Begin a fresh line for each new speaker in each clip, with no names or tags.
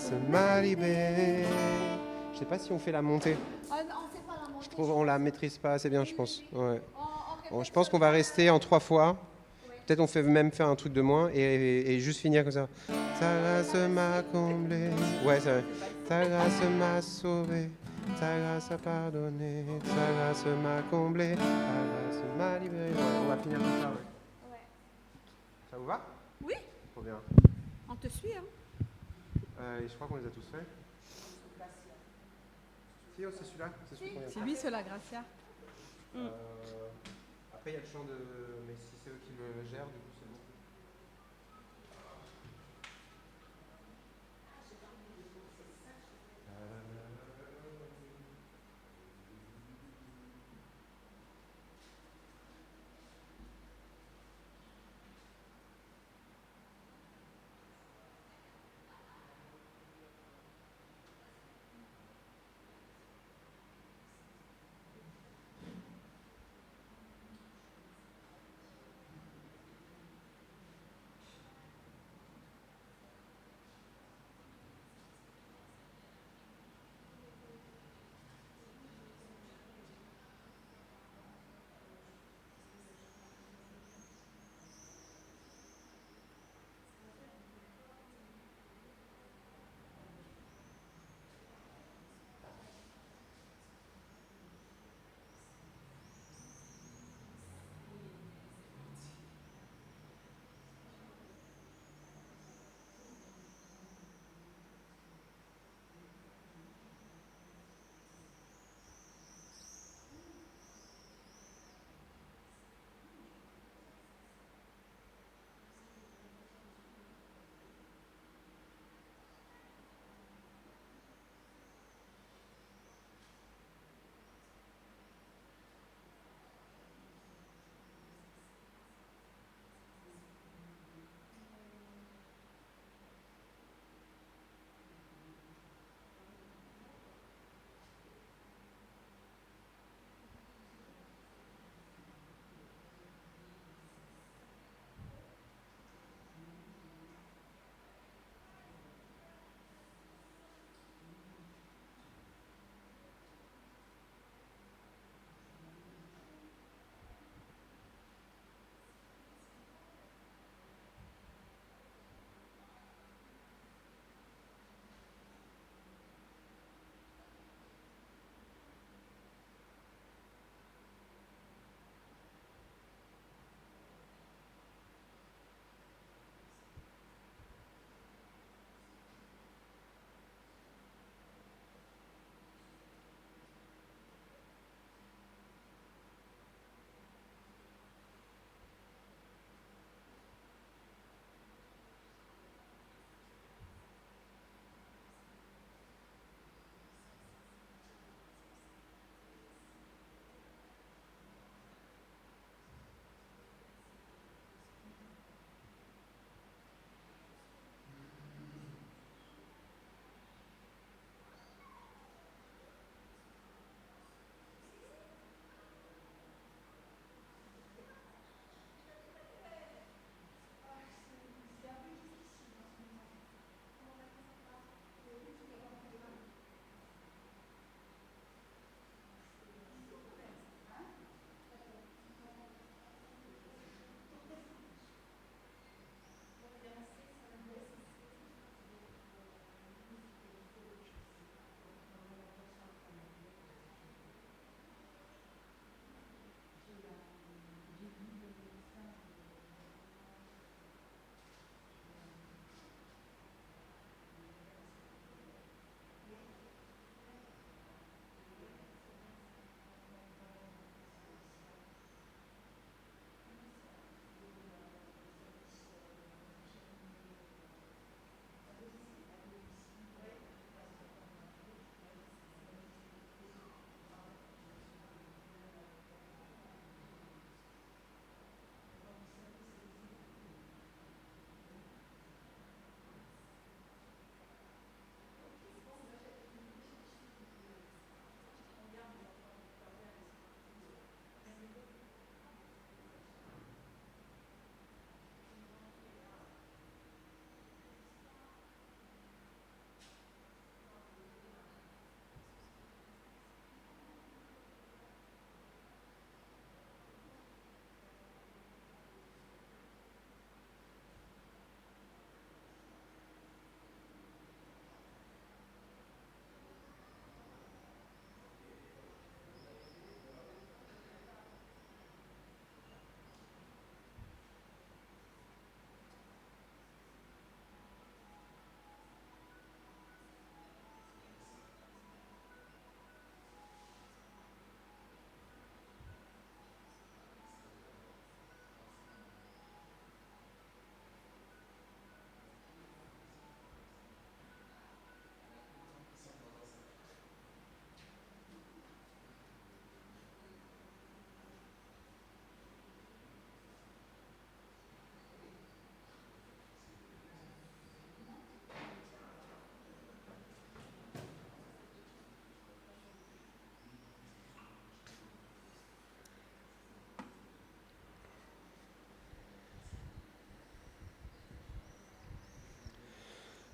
grâce m'a libéré. Je sais pas si on fait la montée.
Ah non, on fait pas la montée.
Je trouve on la maîtrise pas assez bien, je
Oui,
pense.
oui, oui.
Ouais.
On
Bon, je
répète
pense qu'on va
seulement
rester en 3 fois.
ouais.
Peut-être on fait même faire un truc de moins et juste finir comme ça. Ta grâce m'a comblé. Ouais, c'est vrai. Ta grâce m'a sauvé. Ta grâce a pardonné. Ta grâce m'a comblé. Ta grâce m'a libéré. Ouais, on va finir comme ça. Ouais.
Ouais.
Ça vous va?
Oui,
Trop bien.
on te suit, hein.
Et je crois qu'on les a tous faits. Si, oh, c'est celui-là. C'est celui qu'on vient de
C'est
faire.
lui, c'est la Gracia.
Euh, Après, il y a le chant de. Mais si c'est eux qui le gèrent, du coup, c'est bon.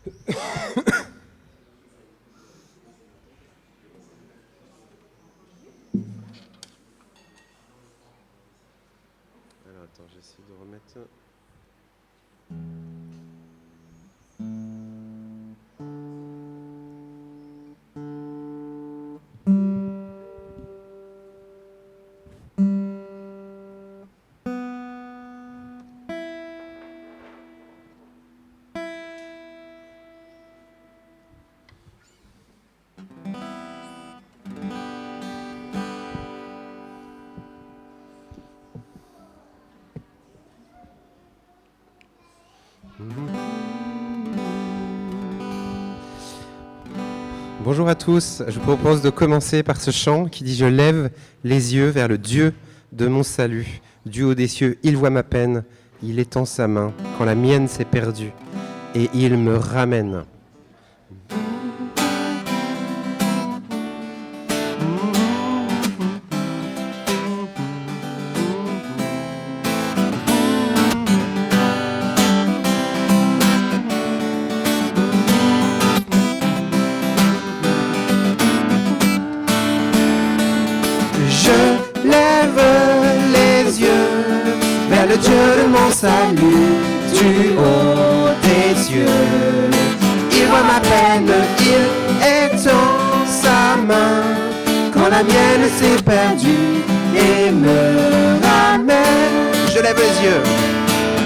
Alors attends, j'essaie de remettre... Bonjour à tous, je vous propose de commencer par ce chant qui dit « Je lève les yeux vers le Dieu de mon salut. Du haut des cieux, il voit ma peine, il étend sa main quand la mienne s'est perdue et il me ramène. » Le Dieu de mon salut, du haut des cieux, il voit ma peine, il étend sa main quand la mienne s'est perdue et me ramène. Je lève les yeux,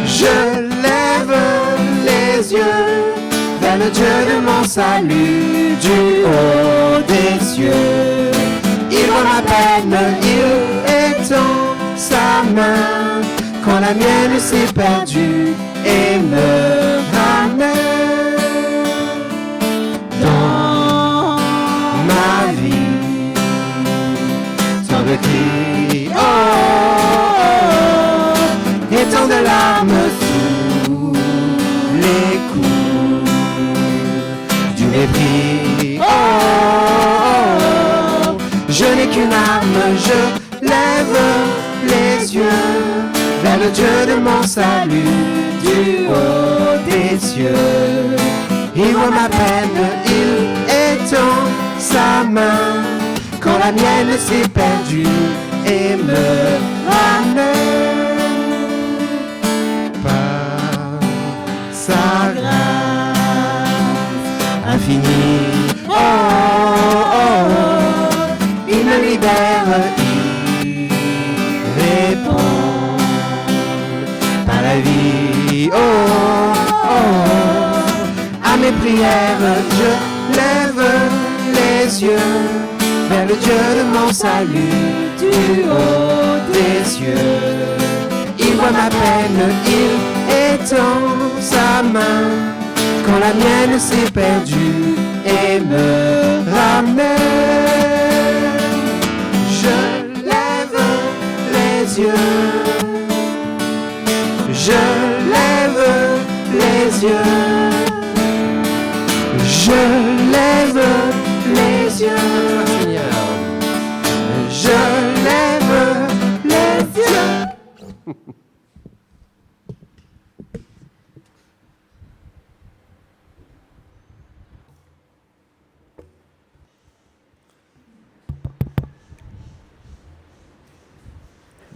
je lève les yeux vers le Dieu de mon salut, du haut des cieux, il voit ma peine, il étend sa main quand la mienne s'est perdue et me ramène dans ma vie. Tant de cris, oh, oh, oh, et tant de larmes sous les coups du mépris. Oh, oh, oh, je n'ai qu'une arme, je lève les yeux vers le Dieu de mon salut, du haut des cieux. Il voit ma peine, il étend sa main quand la mienne s'est perdue et me ramène par sa grâce infinie. Oh, oh, oh, il me libère, il répond la vie, oh, oh, oh, à mes prières, je lève les yeux vers le Dieu de mon salut, du haut des cieux. Il voit ma peine, il étend sa main quand la mienne s'est perdue et me ramène. Je lève les yeux, je lève les yeux, je lève les yeux, Seigneur, je lève les yeux.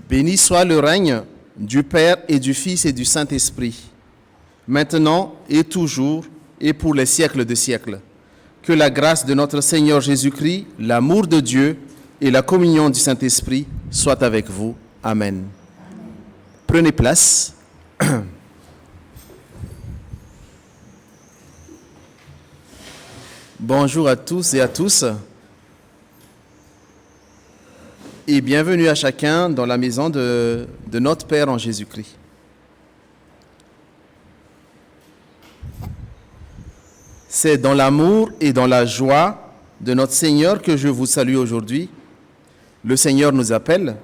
Béni soit le règne du Père et du Fils et du Saint-Esprit, maintenant et toujours et pour les siècles des siècles. Que la grâce de notre Seigneur Jésus-Christ, l'amour de Dieu et la communion du Saint-Esprit soient avec vous. Amen. Prenez place. Bonjour à tous et à tous. Et bienvenue à chacun dans la maison de notre Père en Jésus-Christ. C'est dans l'amour et dans la joie de notre Seigneur que je vous salue aujourd'hui. Le Seigneur nous appelle,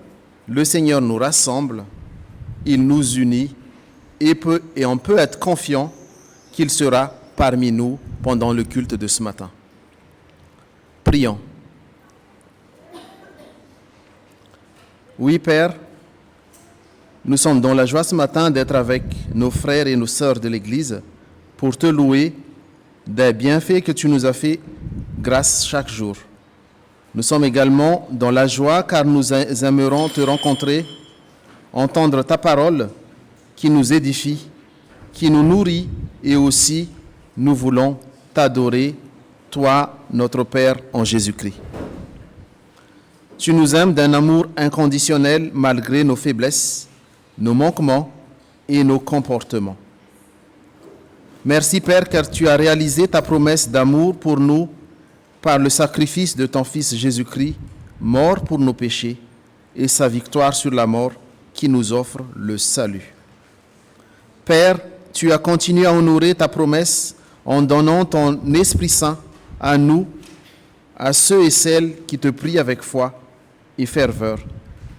le Seigneur nous rassemble, il nous unit et on peut être confiant qu'il sera parmi nous pendant le culte de ce matin. Prions. Oui, Père, nous sommes dans la joie ce matin d'être avec nos frères et nos sœurs de l'Église pour te louer des bienfaits que tu nous as fait grâce chaque jour. Nous sommes également dans la joie car nous aimerons te rencontrer, entendre ta parole qui nous édifie, qui nous nourrit et aussi nous voulons t'adorer, toi, notre Père en Jésus-Christ. Tu nous aimes d'un amour inconditionnel malgré nos faiblesses, nos manquements et nos comportements. Merci Père car tu as réalisé ta promesse d'amour pour nous par le sacrifice de ton Fils Jésus-Christ, mort pour nos péchés, et sa victoire sur la mort qui nous offre le salut. Père, tu as continué à honorer ta promesse en donnant ton Esprit Saint à nous, à ceux et celles qui te prient avec foi et ferveur,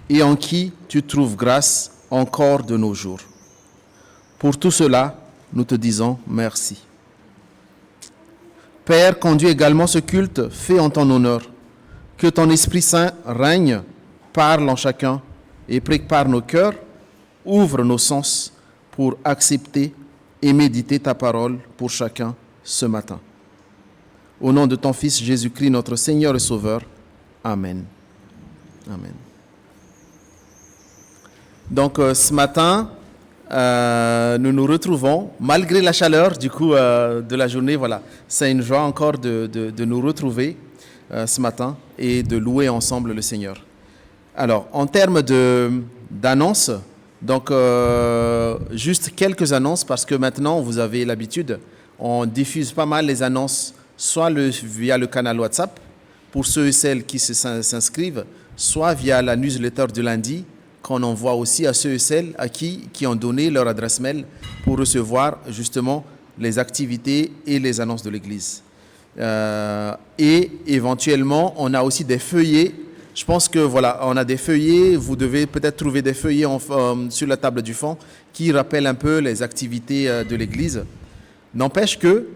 et en qui tu trouves grâce encore de nos jours. Pour tout cela, nous te disons merci. Père, conduis également ce culte fait en ton honneur. Que ton Esprit Saint règne, parle en chacun et prépare nos cœurs, ouvre nos sens pour accepter et méditer ta parole pour chacun ce matin. Au nom de ton Fils Jésus-Christ, notre Seigneur et Sauveur. Amen. Amen. Donc ce matin, nous nous retrouvons, malgré la chaleur de la journée, voilà. C'est une joie encore de nous retrouver ce matin et de louer ensemble le Seigneur. Alors, en termes d'annonces, donc juste quelques annonces parce que maintenant, vous avez l'habitude, on diffuse pas mal les annonces, soit via le canal WhatsApp, pour ceux et celles qui s'inscrivent, soit via la newsletter du lundi, qu'on envoie aussi à ceux et celles qui ont donné leur adresse mail pour recevoir justement les activités et les annonces de l'Église. Et éventuellement, on a aussi des feuillets. Je pense que voilà, on a des feuillets. Vous devez peut-être trouver des feuillets sur la table du fond qui rappellent un peu les activités de l'Église. N'empêche que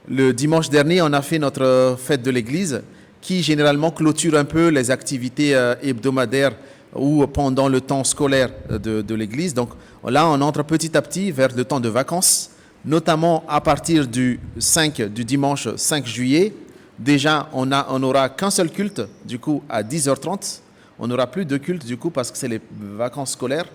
le dimanche dernier, on a fait notre fête de l'Église qui généralement clôture un peu les activités hebdomadaires ou pendant le temps scolaire de l'Église. Donc là, on entre petit à petit vers le temps de vacances, notamment à partir du dimanche 5 juillet. Déjà, on n'aura qu'un seul culte, du coup, à 10h30. On n'aura plus de culte, du coup, parce que c'est les vacances scolaires.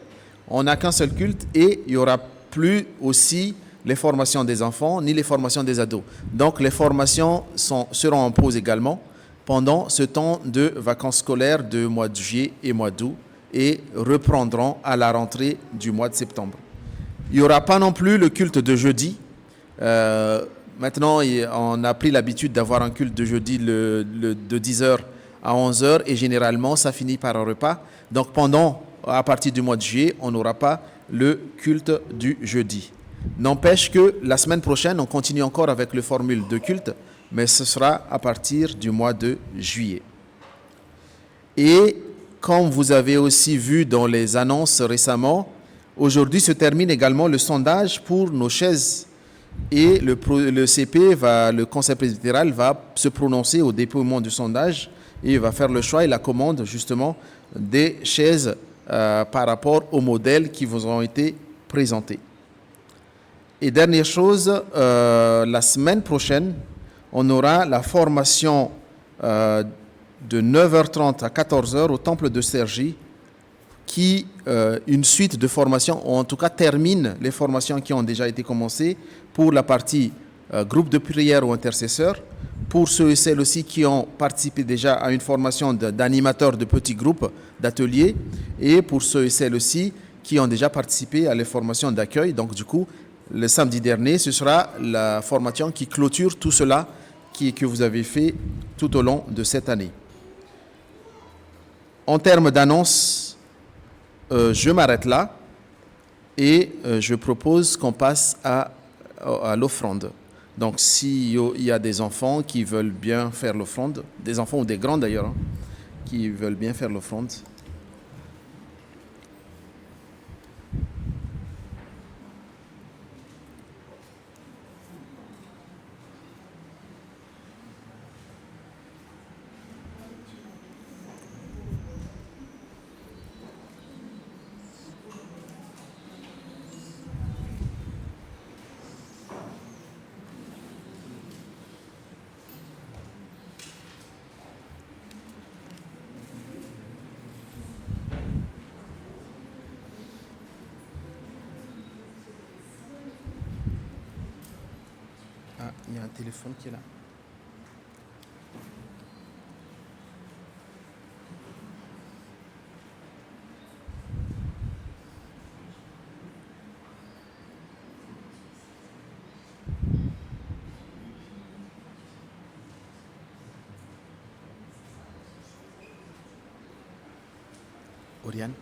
On n'a qu'un seul culte et il n'y aura plus aussi les formations des enfants ni les formations des ados. Donc, les formations seront en pause également pendant ce temps de vacances scolaires de mois de juillet et mois d'août et reprendront à la rentrée du mois de septembre. Il n'y aura pas non plus le culte de jeudi. Maintenant, on a pris l'habitude d'avoir un culte de jeudi de 10h à 11h et généralement, ça finit par un repas. Donc, à partir du mois de juillet, on n'aura pas le culte du jeudi. N'empêche que la semaine prochaine, on continue encore avec la formule de culte, mais ce sera à partir du mois de juillet. Et comme vous avez aussi vu dans les annonces récemment, aujourd'hui se termine également le sondage pour nos chaises. Et le CP, le conseil presbytéral, va se prononcer au dépouillement du sondage et va faire le choix et la commande justement des chaises par rapport aux modèles qui vous ont été présentés. Et dernière chose, la semaine prochaine, on aura la formation de 9h30 à 14h au temple de Cergy, qui une suite de formations, ou en tout cas termine les formations qui ont déjà été commencées pour la partie groupe de prière ou intercesseur, pour ceux et celles aussi qui ont participé déjà à une formation d'animateurs de petits groupes, d'ateliers, et pour ceux et celles aussi qui ont déjà participé à les formations d'accueil. Donc du coup, le samedi dernier, ce sera la formation qui clôture tout cela que vous avez fait tout au long de cette année. En termes d'annonces, je m'arrête là et je propose qu'on passe à l'offrande. Donc, s'il y a des enfants qui veulent bien faire l'offrande, des enfants ou des grands d'ailleurs, qui veulent bien faire l'offrande. téléphone qui est là. Oriane.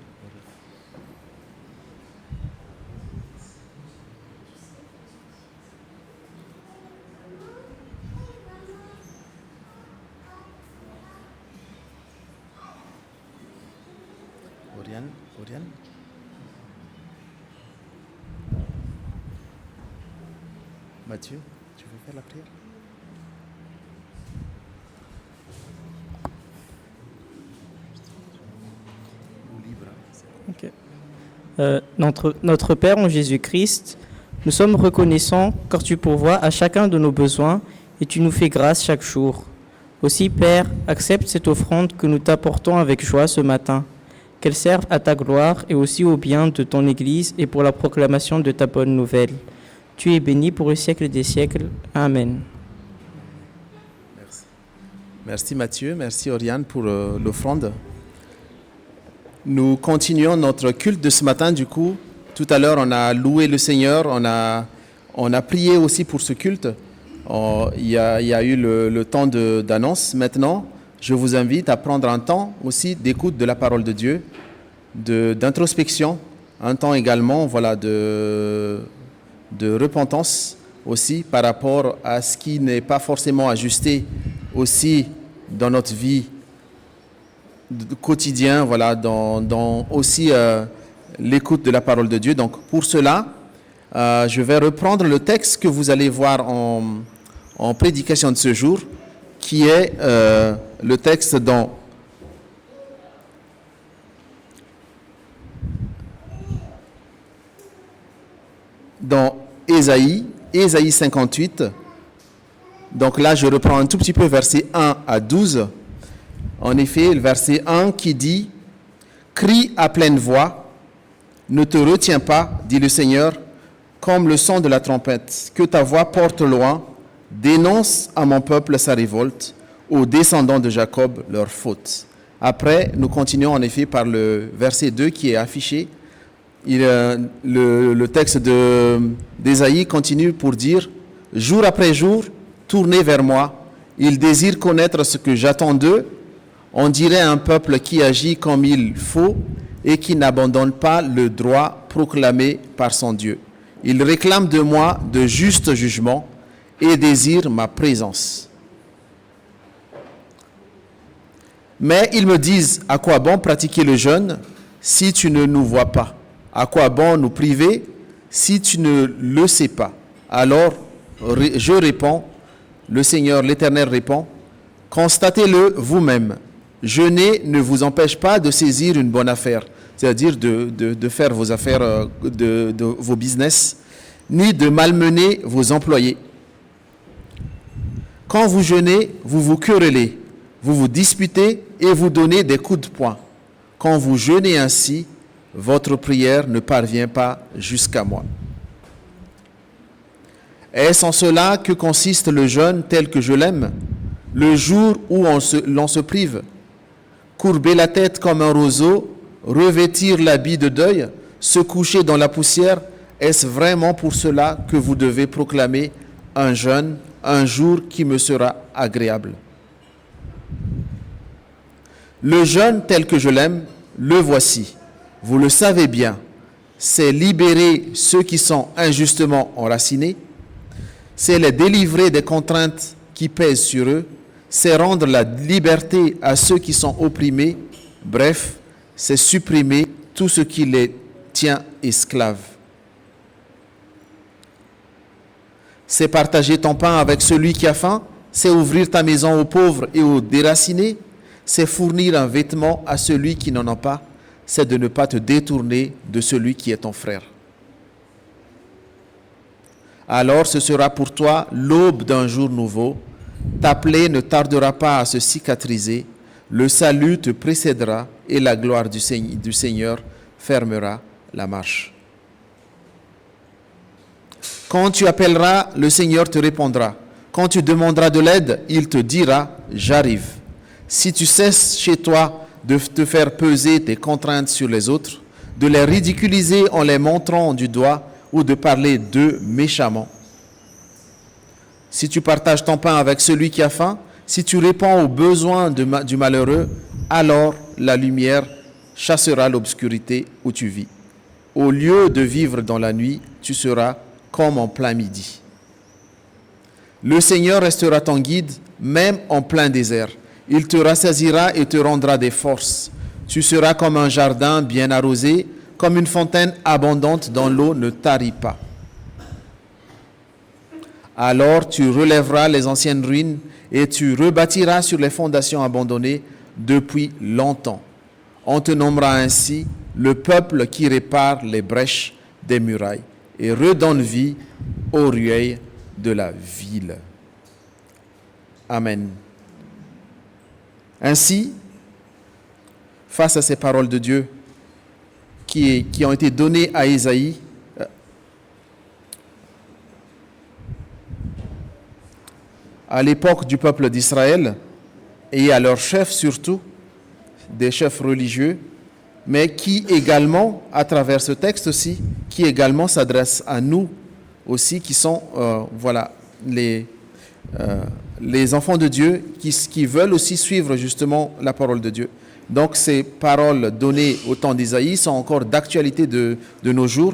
Oriane. Mathieu, tu veux faire la prière?
Ok. Notre Père en Jésus-Christ, nous sommes reconnaissants car tu pourvois à chacun de nos besoins et tu nous fais grâce chaque jour. Aussi, Père, accepte cette offrande que nous t'apportons avec joie ce matin, qu'elle serve à ta gloire et aussi au bien de ton Église et pour la proclamation de ta bonne nouvelle. Tu es béni pour le siècle des siècles. Amen.
Merci Mathieu, merci Oriane pour l'offrande. Nous continuons notre culte de ce matin du coup. Tout à l'heure, on a loué le Seigneur, on a prié aussi pour ce culte. Il y a eu le temps d'annonce. Maintenant, je vous invite à prendre un temps aussi d'écoute de la parole de Dieu, d'introspection, un temps également de repentance aussi par rapport à ce qui n'est pas forcément ajusté aussi dans notre vie quotidien, dans aussi l'écoute de la parole de Dieu. Donc pour cela, je vais reprendre le texte que vous allez voir en prédication de ce jour, qui est le texte dans Ésaïe 58. Donc là, je reprends un tout petit peu verset 1 à 12. En effet, le verset 1 qui dit « Crie à pleine voix, ne te retiens pas, dit le Seigneur, comme le son de la trompette, que ta voix porte loin, dénonce à mon peuple sa révolte, aux descendants de Jacob leur faute. » Après, nous continuons en effet par le verset 2 qui est affiché. Le texte d'Ésaïe continue pour dire « Jour après jour, tournez vers moi, ils désirent connaître ce que j'attends d'eux. On dirait un peuple qui agit comme il faut et qui n'abandonne pas le droit proclamé par son Dieu. Ils réclament de moi de justes jugements et désirent ma présence. Mais ils me disent, à quoi bon pratiquer le jeûne si tu ne nous vois pas? À quoi bon nous priver si tu ne le sais pas? Alors je réponds, le Seigneur l'Éternel répond, constatez-le vous-même. Jeûner ne vous empêche pas de saisir une bonne affaire, c'est-à-dire de faire vos affaires, de vos business, ni de malmener vos employés. Quand vous jeûnez, vous vous querellez, vous vous disputez et vous donnez des coups de poing. Quand vous jeûnez ainsi, votre prière ne parvient pas jusqu'à moi. Est-ce en cela que consiste le jeûne tel que je l'aime, le jour où l'on se prive? Courber la tête comme un roseau, revêtir l'habit de deuil, se coucher dans la poussière, est-ce vraiment pour cela que vous devez proclamer un jeûne, un jour qui me sera agréable? Le jeûne tel que je l'aime, le voici. Vous le savez bien, c'est libérer ceux qui sont injustement enracinés, c'est les délivrer des contraintes qui pèsent sur eux, c'est rendre la liberté à ceux qui sont opprimés, bref, c'est supprimer tout ce qui les tient esclaves. C'est partager ton pain avec celui qui a faim, c'est ouvrir ta maison aux pauvres et aux déracinés, c'est fournir un vêtement à celui qui n'en a pas, c'est de ne pas te détourner de celui qui est ton frère. Alors ce sera pour toi l'aube d'un jour nouveau. Ta plaie ne tardera pas à se cicatriser, le salut te précédera et la gloire du Seigneur fermera la marche. Quand tu appelleras, le Seigneur te répondra. Quand tu demanderas de l'aide, il te dira « J'arrive ». Si tu cesses chez toi de te faire peser tes contraintes sur les autres, de les ridiculiser en les montrant du doigt ou de parler d'eux méchamment. Si tu partages ton pain avec celui qui a faim, si tu réponds aux besoins du malheureux, alors la lumière chassera l'obscurité où tu vis. Au lieu de vivre dans la nuit, tu seras comme en plein midi. Le Seigneur restera ton guide, même en plein désert. Il te rassasiera et te rendra des forces. Tu seras comme un jardin bien arrosé, comme une fontaine abondante dont l'eau ne tarit pas. Alors tu relèveras les anciennes ruines et tu rebâtiras sur les fondations abandonnées depuis longtemps. On te nommera ainsi le peuple qui répare les brèches des murailles et redonne vie aux ruelles de la ville. Amen. Ainsi, face à ces paroles de Dieu qui ont été données à Ésaïe, à l'époque du peuple d'Israël et à leurs chefs surtout, des chefs religieux, mais qui également, à travers ce texte aussi, qui également s'adresse à nous aussi, qui sont les enfants de Dieu, qui veulent aussi suivre justement la parole de Dieu. Donc ces paroles données au temps d'Isaïe sont encore d'actualité de nos jours,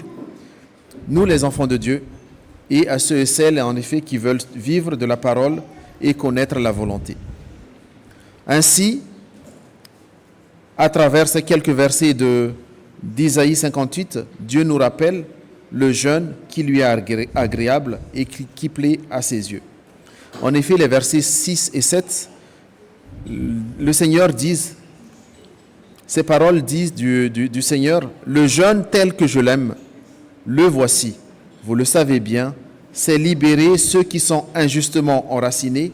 nous les enfants de Dieu, et à ceux et celles en effet qui veulent vivre de la parole et connaître la volonté. Ainsi, à travers ces quelques versets d'Isaïe 58, Dieu nous rappelle le jeûne qui lui est agréable et qui plaît à ses yeux. En effet, les versets 6 et 7, le Seigneur dit, ces paroles disent du Seigneur, « Le jeûne tel que je l'aime, le voici. Vous le savez bien, c'est libérer ceux qui sont injustement enracinés,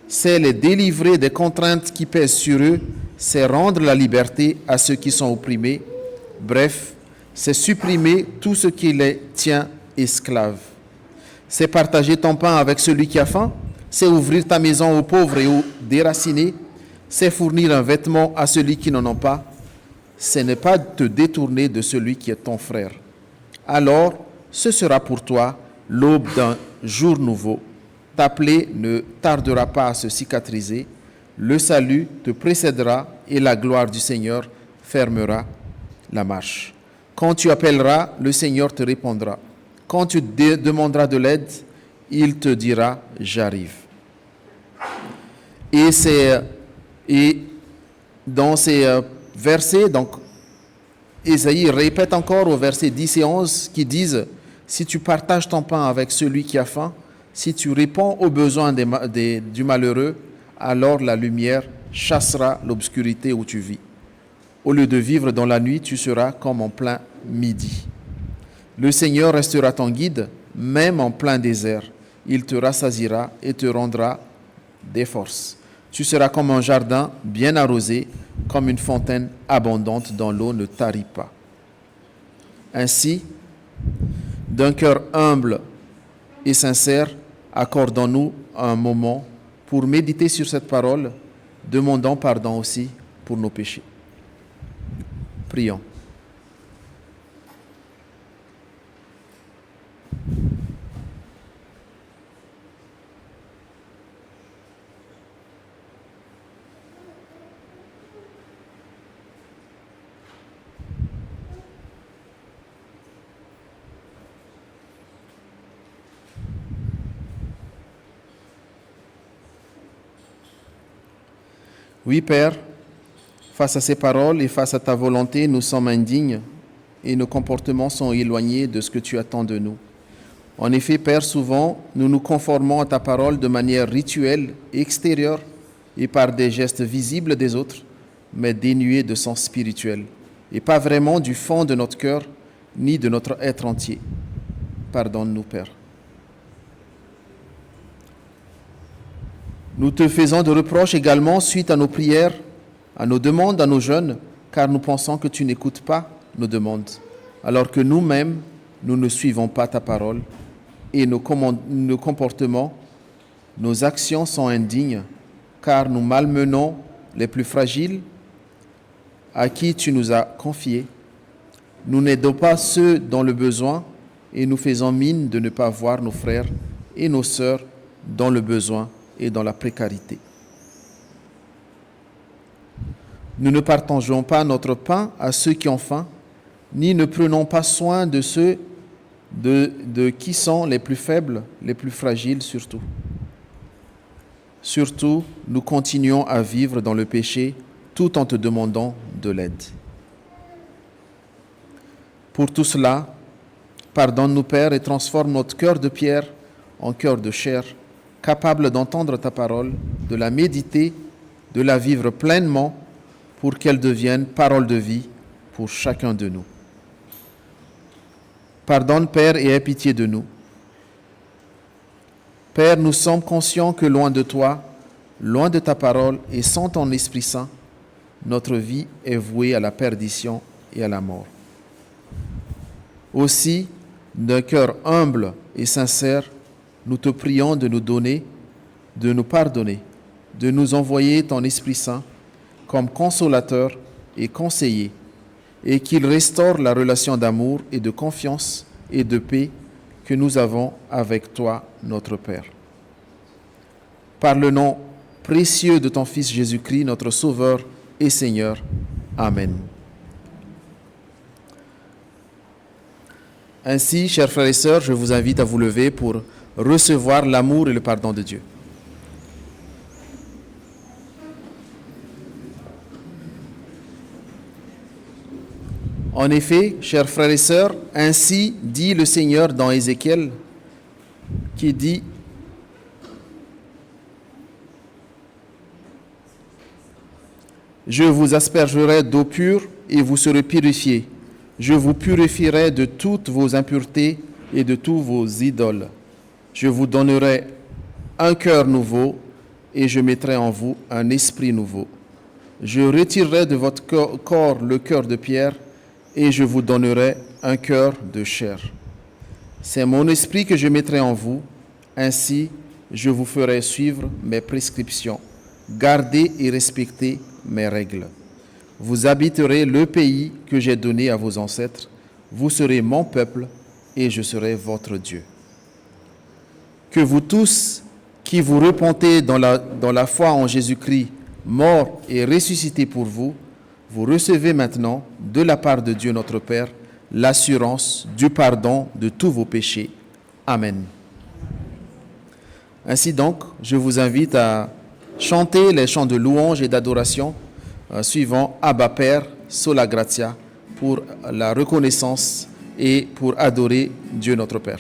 c'est les délivrer des contraintes qui pèsent sur eux, c'est rendre la liberté à ceux qui sont opprimés. Bref, c'est supprimer tout ce qui les tient esclaves. C'est partager ton pain avec celui qui a faim, c'est ouvrir ta maison aux pauvres et aux déracinés, c'est fournir un vêtement à celui qui n'en a pas, c'est ne pas te détourner de celui qui est ton frère. Alors, ce sera pour toi l'aube d'un jour nouveau. Ta plaie ne tardera pas à se cicatriser, le salut te précédera et la gloire du Seigneur fermera la marche. Quand tu appelleras, le Seigneur te répondra. Quand tu demanderas de l'aide, il te dira « J'arrive ». Et dans ces versets, donc, Ésaïe répète encore au verset 10 et 11 qui disent « Si tu partages ton pain avec celui qui a faim, si tu réponds aux besoins du malheureux, alors la lumière chassera l'obscurité où tu vis. Au lieu de vivre dans la nuit, tu seras comme en plein midi. Le Seigneur restera ton guide, même en plein désert. Il te rassasiera et te rendra des forces. Tu seras comme un jardin bien arrosé, comme une fontaine abondante dont l'eau ne tarit pas. » Ainsi, d'un cœur humble et sincère, accordons-nous un moment pour méditer sur cette parole, demandant pardon aussi pour nos péchés. Prions. Oui, Père, face à ces paroles et face à ta volonté, nous sommes indignes et nos comportements sont éloignés de ce que tu attends de nous. En effet, Père, souvent, nous nous conformons à ta parole de manière rituelle, extérieure et par des gestes visibles des autres, mais dénués de sens spirituel et pas vraiment du fond de notre cœur ni de notre être entier. Pardonne-nous, Père. Nous te faisons de reproches également suite à nos prières, à nos demandes, à nos jeûnes, car nous pensons que tu n'écoutes pas nos demandes, alors que nous-mêmes, nous ne suivons pas ta parole et nos comportements nos actions sont indignes, car nous malmenons les plus fragiles à qui tu nous as confiés. Nous n'aidons pas ceux dans le besoin et nous faisons mine de ne pas voir nos frères et nos sœurs dans le besoin et dans la précarité. Nous ne partageons pas notre pain à ceux qui ont faim, ni ne prenons pas soin de ceux de qui sont les plus faibles, les plus fragiles surtout. Surtout, nous continuons à vivre dans le péché tout en te demandant de l'aide. Pour tout cela, pardonne-nous, Père, et transforme notre cœur de pierre en cœur de chair, capable d'entendre ta parole, de la méditer, de la vivre pleinement, pour qu'elle devienne parole de vie pour chacun de nous. Pardonne, Père, et aie pitié de nous. Père, nous sommes conscients que loin de toi, loin de ta parole et sans ton Esprit Saint, notre vie est vouée à la perdition et à la mort. Aussi, d'un cœur humble et sincère, nous te prions de nous donner, de nous pardonner, de nous envoyer ton Esprit Saint comme consolateur et conseiller, et qu'il restaure la relation d'amour et de confiance et de paix que nous avons avec toi, notre Père. Par le nom précieux de ton Fils Jésus-Christ, notre Sauveur et Seigneur. Amen. Ainsi, chers frères et sœurs, je vous invite à vous lever pour recevoir l'amour et le pardon de Dieu. En effet, chers frères et sœurs, ainsi dit le Seigneur dans Ézéchiel, qui dit « Je vous aspergerai d'eau pure et vous serez purifiés. Je vous purifierai de toutes vos impuretés et de tous vos idoles. Je vous donnerai un cœur nouveau et je mettrai en vous un esprit nouveau. Je retirerai de votre corps le cœur de pierre et je vous donnerai un cœur de chair. C'est mon esprit que je mettrai en vous, ainsi je vous ferai suivre mes prescriptions, garder et respecter mes règles. Vous habiterez le pays que j'ai donné à vos ancêtres, vous serez mon peuple et je serai votre Dieu. Que vous tous qui vous repentez dans la foi en Jésus-Christ, mort et ressuscité pour vous, vous recevez maintenant, de la part de Dieu notre Père, l'assurance du pardon de tous vos péchés. Amen. Ainsi donc, je vous invite à chanter les chants de louange et d'adoration suivant Abba Père, Sola Gratia, pour la reconnaissance et pour adorer Dieu notre Père.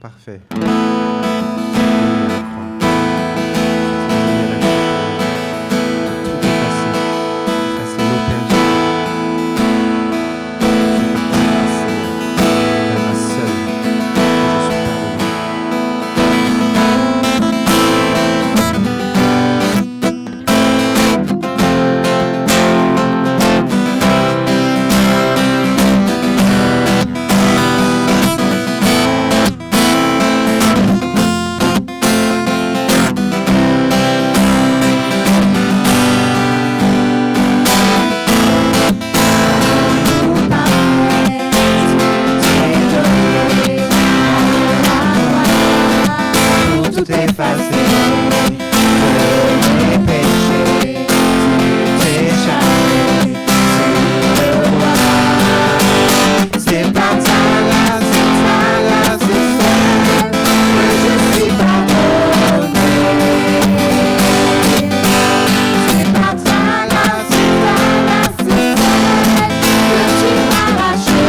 parfait. Tout est effacé. Effacé nos péchés. Ta grâce seule. Je suis pardonné. Tout est effacé. Mes péchés, tout est chargé sur le roi. C'est par ta grâce, c'est seule que je suis pardonné. C'est par ta grâce, c'est seule que tu m'as racheté.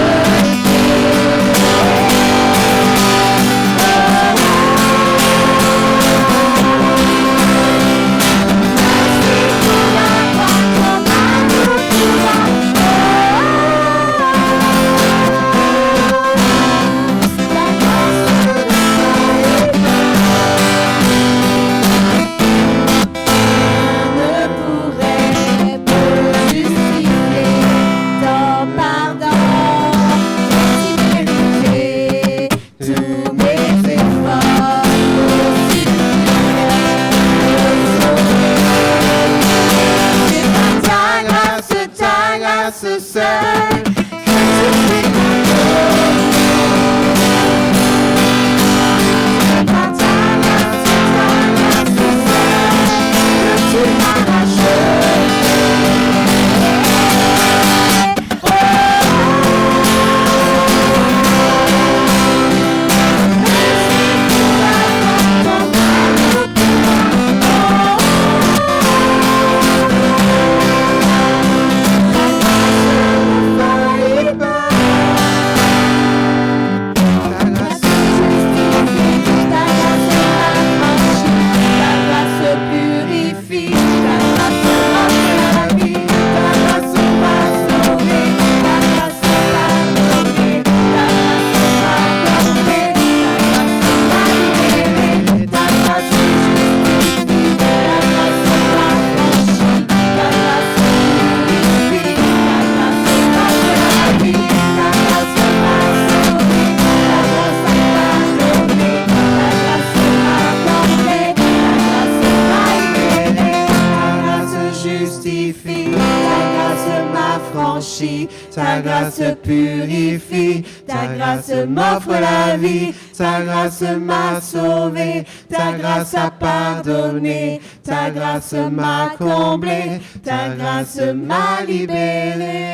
Ta grâce purifie, ta grâce m'offre la vie, ta grâce m'a sauvé, ta grâce a pardonné, ta grâce m'a comblé, ta grâce m'a libéré.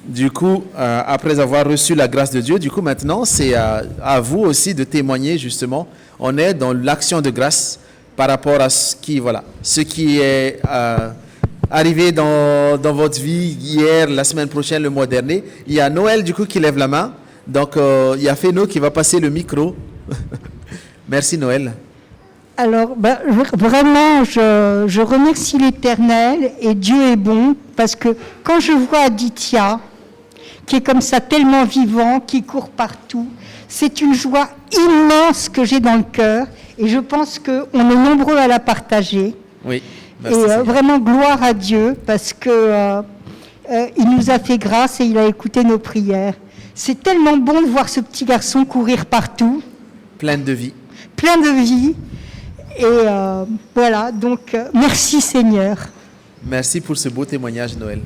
Du coup, après avoir reçu la grâce de Dieu, du coup maintenant c'est à vous aussi de témoigner justement. On est dans l'action de grâce par rapport à ce qui est arrivé dans votre vie hier, la semaine prochaine, le mois dernier. Il y a Noël du coup qui lève la main. Donc il y a Féno qui va passer le micro. Merci Noël.
Alors, vraiment, je remercie l'Éternel et Dieu est bon parce que quand je vois Aditya, qui est comme ça tellement vivant, qui court partout, c'est une joie immense que j'ai dans le cœur et je pense qu'on est nombreux à la partager.
Oui, merci.
Et vraiment gloire à Dieu parce que il nous a fait grâce et il a écouté nos prières. C'est tellement bon de voir ce petit garçon courir partout.
Plein de vie.
Plein de vie. Et voilà, donc merci Seigneur.
Merci pour ce beau témoignage Noël.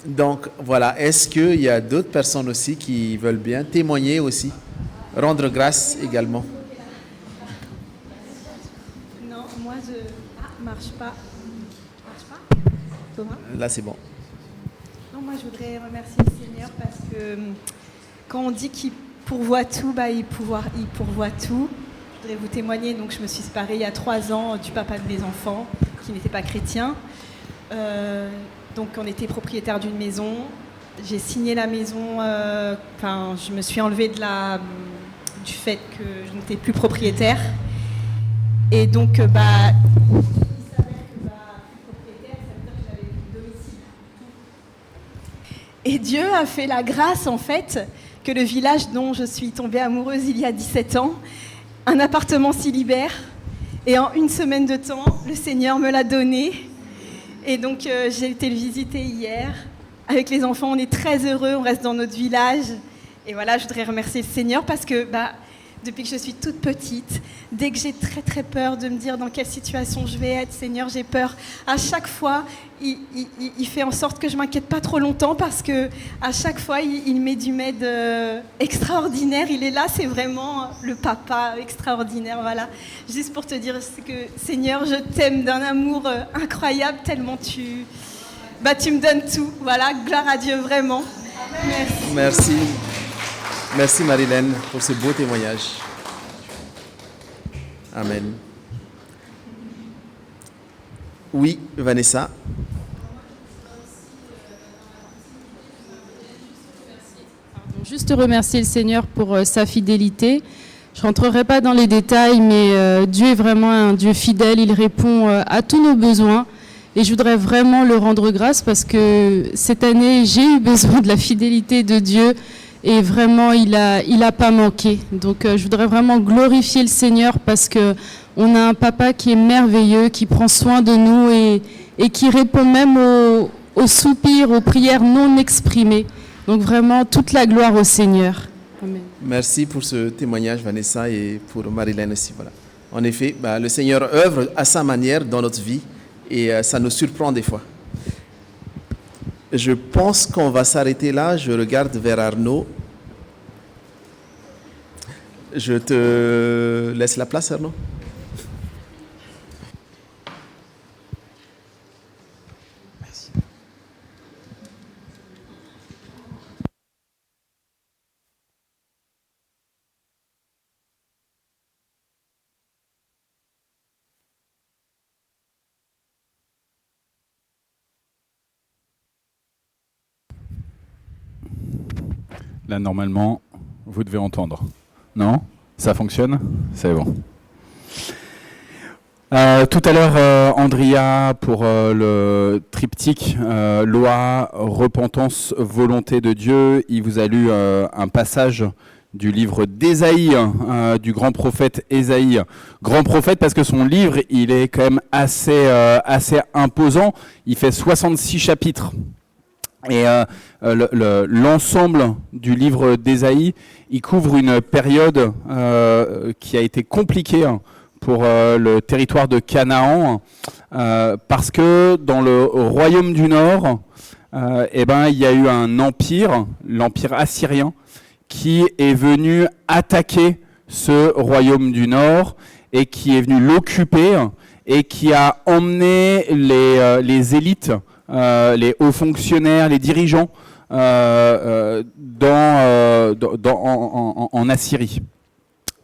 Donc voilà, est-ce qu'il y a d'autres personnes aussi qui veulent bien témoigner aussi, rendre grâce également?
Non, moi je... Ah, marche pas. Marche pas Thomas?
Là c'est bon.
Non, moi je voudrais remercier le Seigneur parce que quand on dit qu'il pourvoit tout, il pourvoit tout. Je voudrais vous témoigner, donc je me suis séparée il y a 3 ans du papa de mes enfants, qui n'était pas chrétien. Donc on était propriétaire d'une maison. J'ai signé la maison, je me suis enlevée du fait que je n'étais plus propriétaire. Et donc, il s'avère que propriétaire, ça veut dire que j'avais plus de domicile. Et Dieu a fait la grâce, en fait, que le village dont je suis tombée amoureuse il y a 17 ans, un appartement s'y libère. Et en 1 semaine de temps, le Seigneur me l'a donné. Et donc, j'ai été le visiter hier. Avec les enfants, on est très heureux, on reste dans notre village. Et voilà, je voudrais remercier le Seigneur parce que depuis que je suis toute petite, dès que j'ai très très peur de me dire dans quelle situation je vais être, Seigneur, j'ai peur. À chaque fois, il fait en sorte que je m'inquiète pas trop longtemps parce que à chaque fois, il met du m'aide extraordinaire. Il est là, c'est vraiment le papa extraordinaire. Voilà, juste pour te dire que Seigneur, je t'aime d'un amour incroyable tellement tu me donnes tout. Voilà, gloire à Dieu vraiment.
Merci. Merci Marilène pour ce beau témoignage. Amen. Oui, Vanessa.
Juste remercier le Seigneur pour sa fidélité. Je ne rentrerai pas dans les détails, mais Dieu est vraiment un Dieu fidèle. Il répond à tous nos besoins. Et je voudrais vraiment le rendre grâce parce que cette année, j'ai eu besoin de la fidélité de Dieu. Et vraiment, il a pas manqué. Donc, je voudrais vraiment glorifier le Seigneur parce qu'on a un papa qui est merveilleux, qui prend soin de nous et qui répond même aux soupirs, aux prières non exprimées. Donc, vraiment, toute la gloire au Seigneur. Amen.
Merci pour ce témoignage, Vanessa, et pour Marilène aussi. Voilà. En effet, le Seigneur œuvre à sa manière dans notre vie et ça nous surprend des fois. Je pense qu'on va s'arrêter là. Je regarde vers Arnaud. Je te laisse la place, Arnaud. Merci.
Là, normalement, vous devez entendre. Non ? Ça fonctionne ? C'est bon. Tout à l'heure, Andrea, pour le triptyque loi, repentance, volonté de Dieu, il vous a lu un passage du livre d'Ésaïe, du grand prophète Ésaïe. Grand prophète parce que son livre, il est quand même assez imposant. Il fait 66 chapitres. Et l'ensemble du livre d'Ésaïe, il couvre une période qui a été compliquée pour le territoire de Canaan, parce que dans le royaume du Nord, il y a eu un empire, l'empire assyrien, qui est venu attaquer ce royaume du Nord et qui est venu l'occuper et qui a emmené les élites, les hauts fonctionnaires, les dirigeants en Assyrie.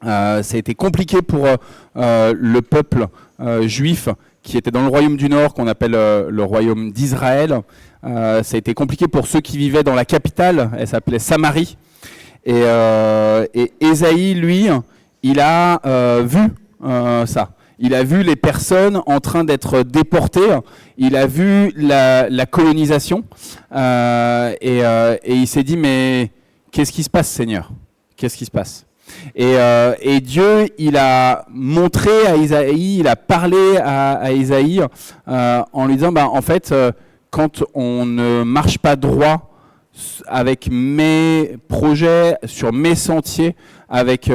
Ça a été compliqué pour le peuple juif qui était dans le royaume du Nord, qu'on appelle le royaume d'Israël. Ça a été compliqué pour ceux qui vivaient dans la capitale, elle s'appelait Samarie. Et Ésaïe, lui, il a vu ça. Il a vu les personnes en train d'être déportées. Il a vu la colonisation. Et il s'est dit, mais qu'est-ce qui se passe, Seigneur ? Qu'est-ce qui se passe ? Et Dieu, il a montré à Isaïe, il a parlé à Isaïe en lui disant, en fait, quand on ne marche pas droit avec mes projets, sur mes sentiers, avec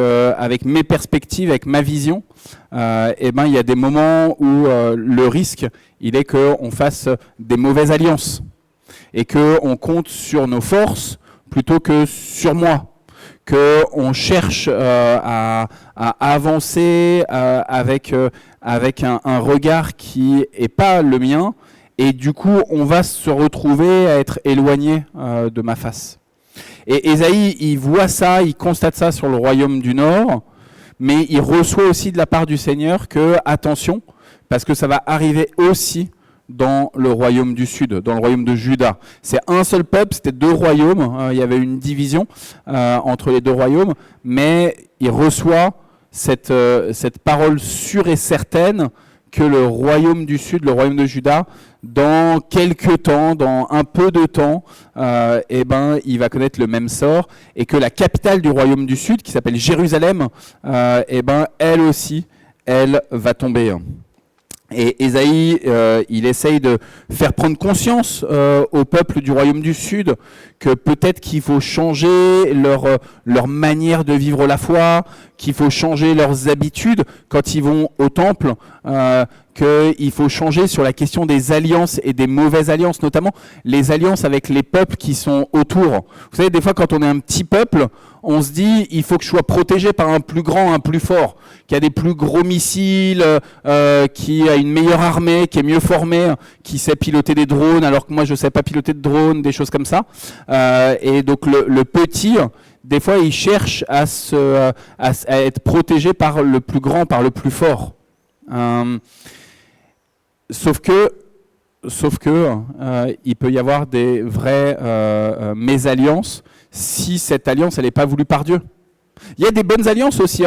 mes perspectives, avec ma vision, il y a des moments où le risque, il est qu'on fasse des mauvaises alliances et qu'on compte sur nos forces plutôt que sur moi, qu'on cherche à avancer avec un regard qui n'est pas le mien, et du coup on va se retrouver à être éloigné de ma face. Et Ésaïe, il voit ça, il constate ça sur le royaume du Nord, mais il reçoit aussi de la part du Seigneur que, attention, parce que ça va arriver aussi dans le royaume du Sud, dans le royaume de Juda. C'est un seul peuple, c'était 2 royaumes, il y avait une division entre les 2 royaumes, mais il reçoit cette parole sûre et certaine que le royaume du Sud, le royaume de Juda, dans quelques temps, dans un peu de temps, il va connaître le même sort, et que la capitale du royaume du Sud, qui s'appelle Jérusalem, elle aussi, elle va tomber. Et Ésaïe, il essaye de faire prendre conscience au peuple du royaume du Sud que peut-être qu'il faut changer leur manière de vivre la foi, qu'il faut changer leurs habitudes quand ils vont au temple, qu'il faut changer sur la question des alliances et des mauvaises alliances, notamment les alliances avec les peuples qui sont autour. Vous savez, des fois, quand on est un petit peuple, on se dit il faut que je sois protégé par un plus grand, un plus fort, qui a des plus gros missiles, qui a une meilleure armée, qui est mieux formé, qui sait piloter des drones, alors que moi je ne sais pas piloter de drones, des choses comme ça. Et donc le petit, des fois, il cherche à être protégé par le plus grand, par le plus fort. Sauf que il peut y avoir des vraies mésalliances si cette alliance elle n'est pas voulue par Dieu. Il y a des bonnes alliances aussi.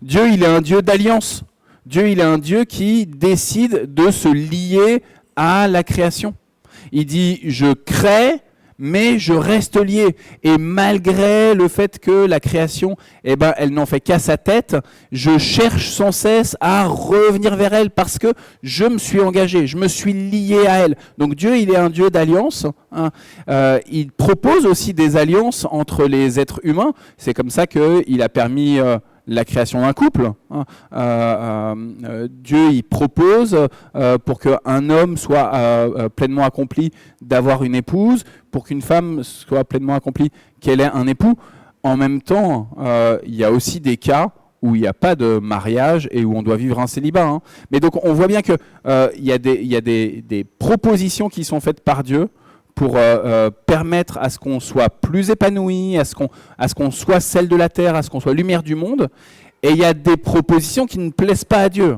Dieu, il est un Dieu d'alliance. Dieu, il est un Dieu qui décide de se lier à la création. Il dit, je crée, mais je reste lié. Et malgré le fait que la création, elle n'en fait qu'à sa tête, je cherche sans cesse à revenir vers elle parce que je me suis engagé, je me suis lié à elle. Donc Dieu, il est un Dieu d'alliance. Il propose aussi des alliances entre les êtres humains. C'est comme ça qu'il a permis la création d'un couple. Dieu, il propose pour qu'un homme soit pleinement accompli d'avoir une épouse, pour qu'une femme soit pleinement accomplie qu'elle ait un époux. En même temps, il y a aussi des cas où il n'y a pas de mariage et où on doit vivre un célibat. Mais donc on voit bien qu'il y a des propositions qui sont faites par Dieu pour permettre à ce qu'on soit plus épanoui, à ce qu'on soit sel de la terre, à ce qu'on soit lumière du monde. Et il y a des propositions qui ne plaisent pas à Dieu.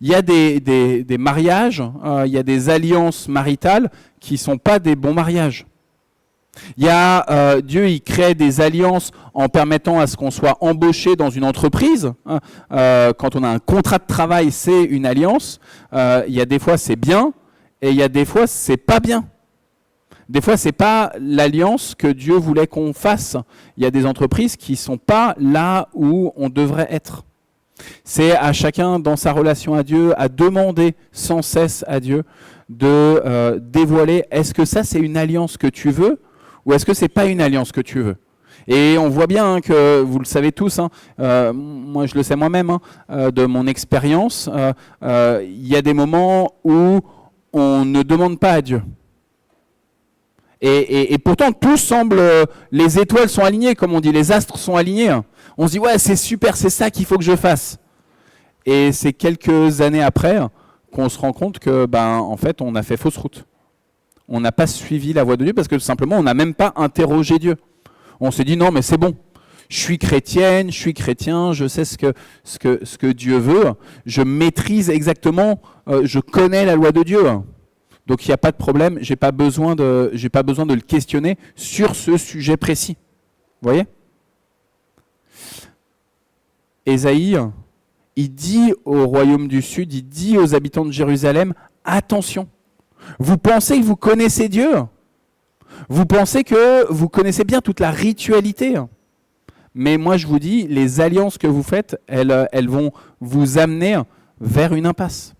Il y a des mariages, il y a des alliances maritales qui ne sont pas des bons mariages. Il y a Dieu, il crée des alliances en permettant à ce qu'on soit embauché dans une entreprise. Quand on a un contrat de travail, c'est une alliance. Il y a des fois c'est bien et il y a des fois c'est pas bien. Des fois, ce n'est pas l'alliance que Dieu voulait qu'on fasse. Il y a des entreprises qui ne sont pas là où on devrait être. C'est à chacun, dans sa relation à Dieu, à demander sans cesse à Dieu de dévoiler, est-ce que ça, c'est une alliance que tu veux ou est-ce que ce n'est pas une alliance que tu veux ? Et on voit bien que, vous le savez tous, moi je le sais moi-même, de mon expérience, il y a des moments où on ne demande pas à Dieu. Et pourtant, tout semble, les étoiles sont alignées, comme on dit, les astres sont alignés. On se dit, ouais, c'est super, c'est ça qu'il faut que je fasse. Et c'est quelques années après qu'on se rend compte que, en fait, on a fait fausse route. On n'a pas suivi la voie de Dieu parce que tout simplement, on n'a même pas interrogé Dieu. On s'est dit, non, mais c'est bon. Je suis chrétienne, je suis chrétien, je sais ce que Dieu veut. Je maîtrise exactement, je connais la loi de Dieu. Donc il n'y a pas de problème, j'ai pas besoin de le questionner sur ce sujet précis. Vous voyez ? Ésaïe, il dit au royaume du Sud, il dit aux habitants de Jérusalem, attention, vous pensez que vous connaissez Dieu ? Vous pensez que vous connaissez bien toute la ritualité ? Mais moi je vous dis, les alliances que vous faites, elles vont vous amener vers une impasse.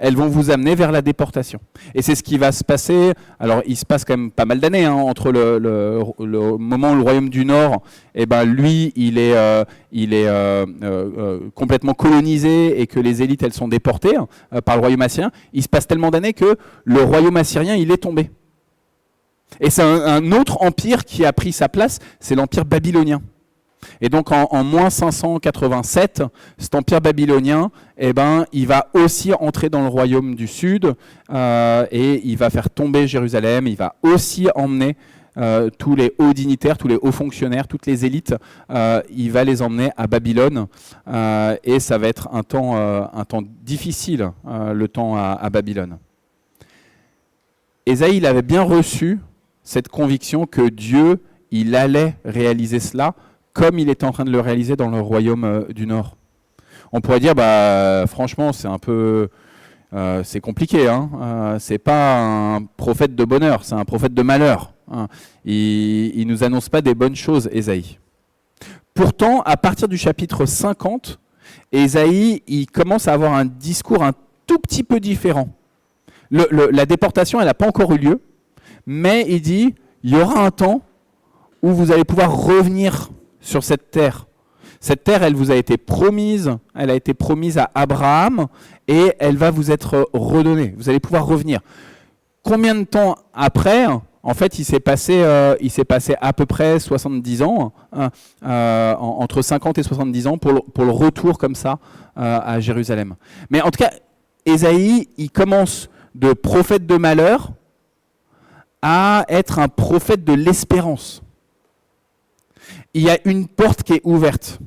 Elles vont vous amener vers la déportation. Et c'est ce qui va se passer. Alors, il se passe quand même pas mal d'années entre le moment où le royaume du Nord, lui, il est complètement colonisé et que les élites, elles sont déportées par le royaume assyrien. Il se passe tellement d'années que le royaume assyrien, il est tombé. Et c'est un autre empire qui a pris sa place, c'est l'empire babylonien. Et donc en moins 587, cet empire babylonien, il va aussi entrer dans le royaume du Sud et il va faire tomber Jérusalem, il va aussi emmener tous les hauts dignitaires, tous les hauts fonctionnaires, toutes les élites, il va les emmener à Babylone et ça va être un temps difficile, le temps à Babylone. Ésaïe, il avait bien reçu cette conviction que Dieu, il allait réaliser cela comme il était en train de le réaliser dans le royaume du Nord. On pourrait dire, franchement, c'est un peu... c'est compliqué, hein. C'est pas un prophète de bonheur, c'est un prophète de malheur. Hein. Il nous annonce pas des bonnes choses, Ésaïe. Pourtant, à partir du chapitre 50, Ésaïe, il commence à avoir un discours un tout petit peu différent. La déportation, elle n'a pas encore eu lieu, mais il dit, il y aura un temps où vous allez pouvoir revenir sur cette terre. Cette terre, elle vous a été promise, elle a été promise à Abraham et elle va vous être redonnée. Vous allez pouvoir revenir. Combien de temps après, en fait, il s'est passé à peu près 70 ans, entre 50 et 70 ans pour le retour comme ça à Jérusalem. Mais en tout cas, Ésaïe, il commence de prophète de malheur à être un prophète de l'espérance. Il y a une porte qui est ouverte.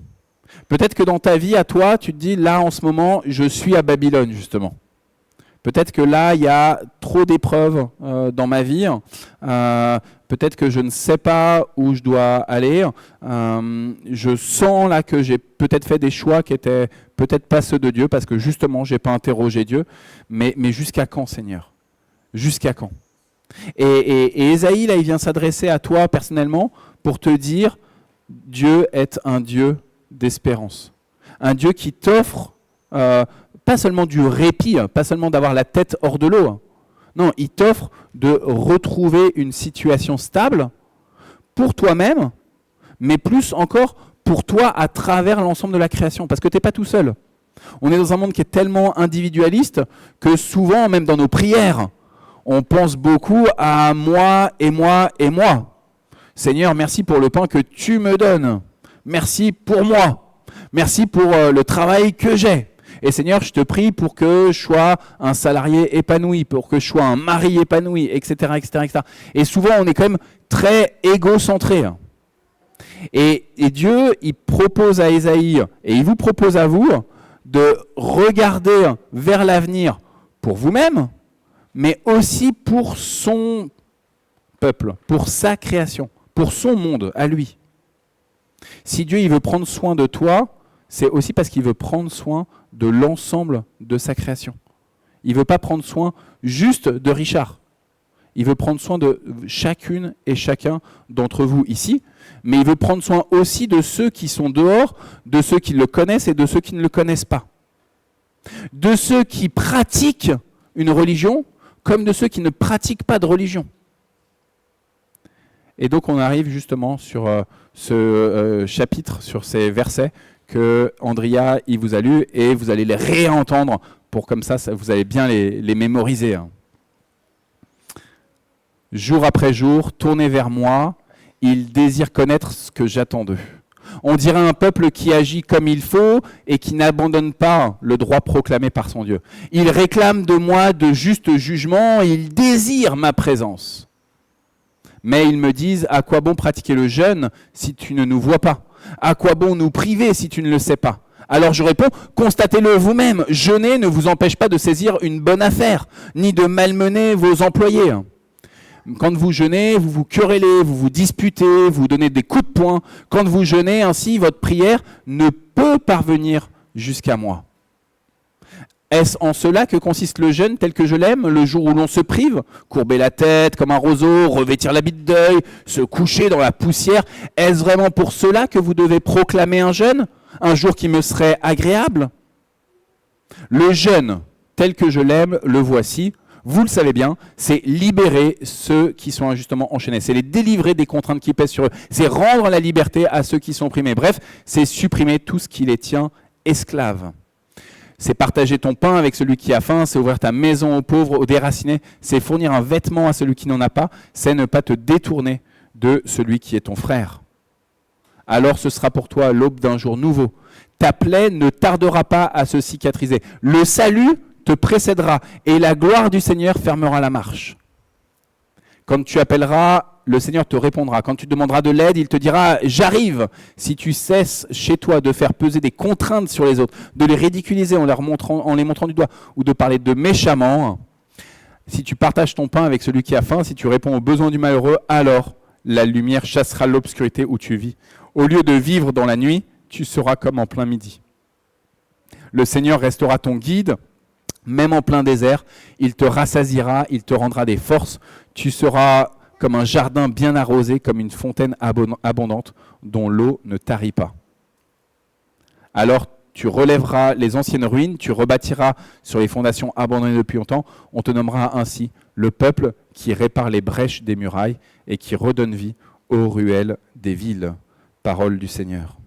Peut-être que dans ta vie, à toi, tu te dis, là, en ce moment, je suis à Babylone, justement. Peut-être que là, il y a trop d'épreuves dans ma vie. Peut-être que je ne sais pas où je dois aller. Je sens là que j'ai peut-être fait des choix qui étaient peut-être pas ceux de Dieu, parce que justement, je n'ai pas interrogé Dieu. Mais jusqu'à quand, Seigneur? Jusqu'à quand? Et Ésaïe, là, il vient s'adresser à toi personnellement pour te dire, Dieu est un Dieu d'espérance. Un Dieu qui t'offre pas seulement du répit, pas seulement d'avoir la tête hors de l'eau. Non, il t'offre de retrouver une situation stable pour toi-même, mais plus encore pour toi à travers l'ensemble de la création, parce que tu n'es pas tout seul. On est dans un monde qui est tellement individualiste que souvent, même dans nos prières, on pense beaucoup à moi et moi et moi. Seigneur, merci pour le pain que tu me donnes. Merci pour moi. Merci pour le travail que j'ai. Et Seigneur, je te prie pour que je sois un salarié épanoui, pour que je sois un mari épanoui, etc., etc., etc. Et souvent, on est quand même très égocentré. Et Dieu, il propose à Ésaïe, et il vous propose à vous, de regarder vers l'avenir pour vous-même, mais aussi pour son peuple, pour sa création, pour son monde, à lui. Si Dieu il veut prendre soin de toi, c'est aussi parce qu'il veut prendre soin de l'ensemble de sa création. Il ne veut pas prendre soin juste de Richard. Il veut prendre soin de chacune et chacun d'entre vous ici, mais il veut prendre soin aussi de ceux qui sont dehors, de ceux qui le connaissent et de ceux qui ne le connaissent pas. De ceux qui pratiquent une religion, comme de ceux qui ne pratiquent pas de religion. Et donc on arrive justement sur ce chapitre, sur ces versets que Andrea il vous a lus, et vous allez les réentendre pour comme ça vous allez bien les mémoriser. Jour après jour, tournez vers moi, ils désirent connaître ce que j'attends d'eux. On dirait un peuple qui agit comme il faut et qui n'abandonne pas le droit proclamé par son Dieu. Ils réclament de moi de justes jugements, ils désirent ma présence. Mais ils me disent, à quoi bon pratiquer le jeûne si tu ne nous vois pas? À quoi bon nous priver si tu ne le sais pas? Alors je réponds, constatez-le vous-même, jeûner ne vous empêche pas de saisir une bonne affaire, ni de malmener vos employés. Quand vous jeûnez, vous vous querellez, vous vous disputez, vous donnez des coups de poing. Quand vous jeûnez ainsi, votre prière ne peut parvenir jusqu'à moi. Est-ce en cela que consiste le jeûne tel que je l'aime, le jour où l'on se prive? Courber la tête comme un roseau, revêtir l'habit de deuil, se coucher dans la poussière. Est-ce vraiment pour cela que vous devez proclamer un jeûne? Un jour qui me serait agréable? Le jeûne tel que je l'aime, le voici. Vous le savez bien, c'est libérer ceux qui sont injustement enchaînés. C'est les délivrer des contraintes qui pèsent sur eux. C'est rendre la liberté à ceux qui sont opprimés. Bref, c'est supprimer tout ce qui les tient esclaves. C'est partager ton pain avec celui qui a faim, c'est ouvrir ta maison aux pauvres, aux déracinés, c'est fournir un vêtement à celui qui n'en a pas, c'est ne pas te détourner de celui qui est ton frère. Alors ce sera pour toi l'aube d'un jour nouveau. Ta plaie ne tardera pas à se cicatriser. Le salut te précédera et la gloire du Seigneur fermera la marche. Quand tu appelleras le Seigneur te répondra. Quand tu demanderas de l'aide, il te dira « J'arrive ». Si tu cesses chez toi de faire peser des contraintes sur les autres, de les ridiculiser en les montrant du doigt ou de parler de méchamment, si tu partages ton pain avec celui qui a faim, si tu réponds aux besoins du malheureux, alors la lumière chassera l'obscurité où tu vis. Au lieu de vivre dans la nuit, tu seras comme en plein midi. Le Seigneur restera ton guide, même en plein désert. Il te rassasiera, il te rendra des forces. Tu seras comme un jardin bien arrosé, comme une fontaine abondante dont l'eau ne tarit pas. Alors tu relèveras les anciennes ruines, tu rebâtiras sur les fondations abandonnées depuis longtemps. On te nommera ainsi le peuple qui répare les brèches des murailles et qui redonne vie aux ruelles des villes. Parole du Seigneur.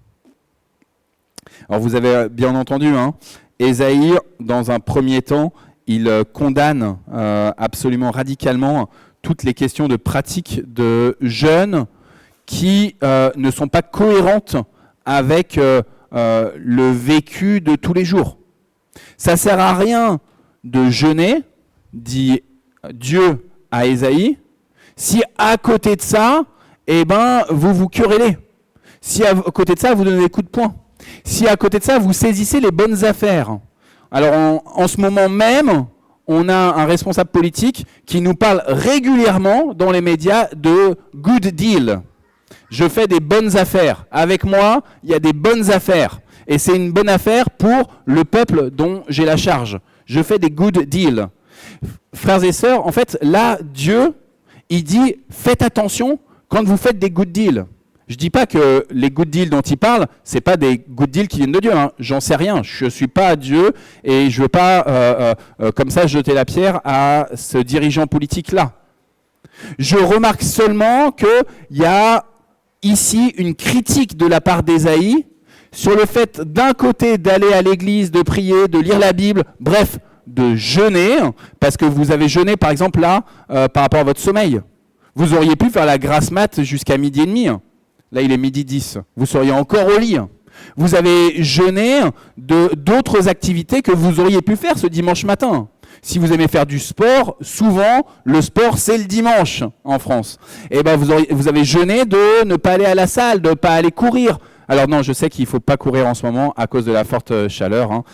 Alors vous avez bien entendu, Ésaïe, dans un premier temps, il condamne absolument radicalement toutes les questions de pratique de jeûne qui ne sont pas cohérentes avec le vécu de tous les jours. Ça ne sert à rien de jeûner, dit Dieu à Ésaïe, si à côté de ça, vous vous querellez. Si à côté de ça, vous donnez des coups de poing. Si à côté de ça, vous saisissez les bonnes affaires. Alors en ce moment même, on a un responsable politique qui nous parle régulièrement dans les médias de « good deal ». Je fais des bonnes affaires. Avec moi, il y a des bonnes affaires. Et c'est une bonne affaire pour le peuple dont j'ai la charge. Je fais des good deals. Frères et sœurs, en fait, là, Dieu, il dit « faites attention quand vous faites des good deals ». Je ne dis pas que les good deals dont il parle, ce n'est pas des good deals qui viennent de Dieu. J'en sais rien. Je ne suis pas Dieu et je ne veux pas, comme ça, jeter la pierre à ce dirigeant politique-là. Je remarque seulement qu'il y a ici une critique de la part d'Ésaïe sur le fait, d'un côté, d'aller à l'église, de prier, de lire la Bible, bref, de jeûner, parce que vous avez jeûné, par exemple, là, par rapport à votre sommeil. Vous auriez pu faire la grasse mat jusqu'à 12h30. Là, il est 12h10. Vous seriez encore au lit. Vous avez jeûné d'autres activités que vous auriez pu faire ce dimanche matin. Si vous aimez faire du sport, souvent, le sport, c'est le dimanche en France. Et vous avez jeûné de ne pas aller à la salle, de ne pas aller courir. Alors non, je sais qu'il ne faut pas courir en ce moment à cause de la forte chaleur.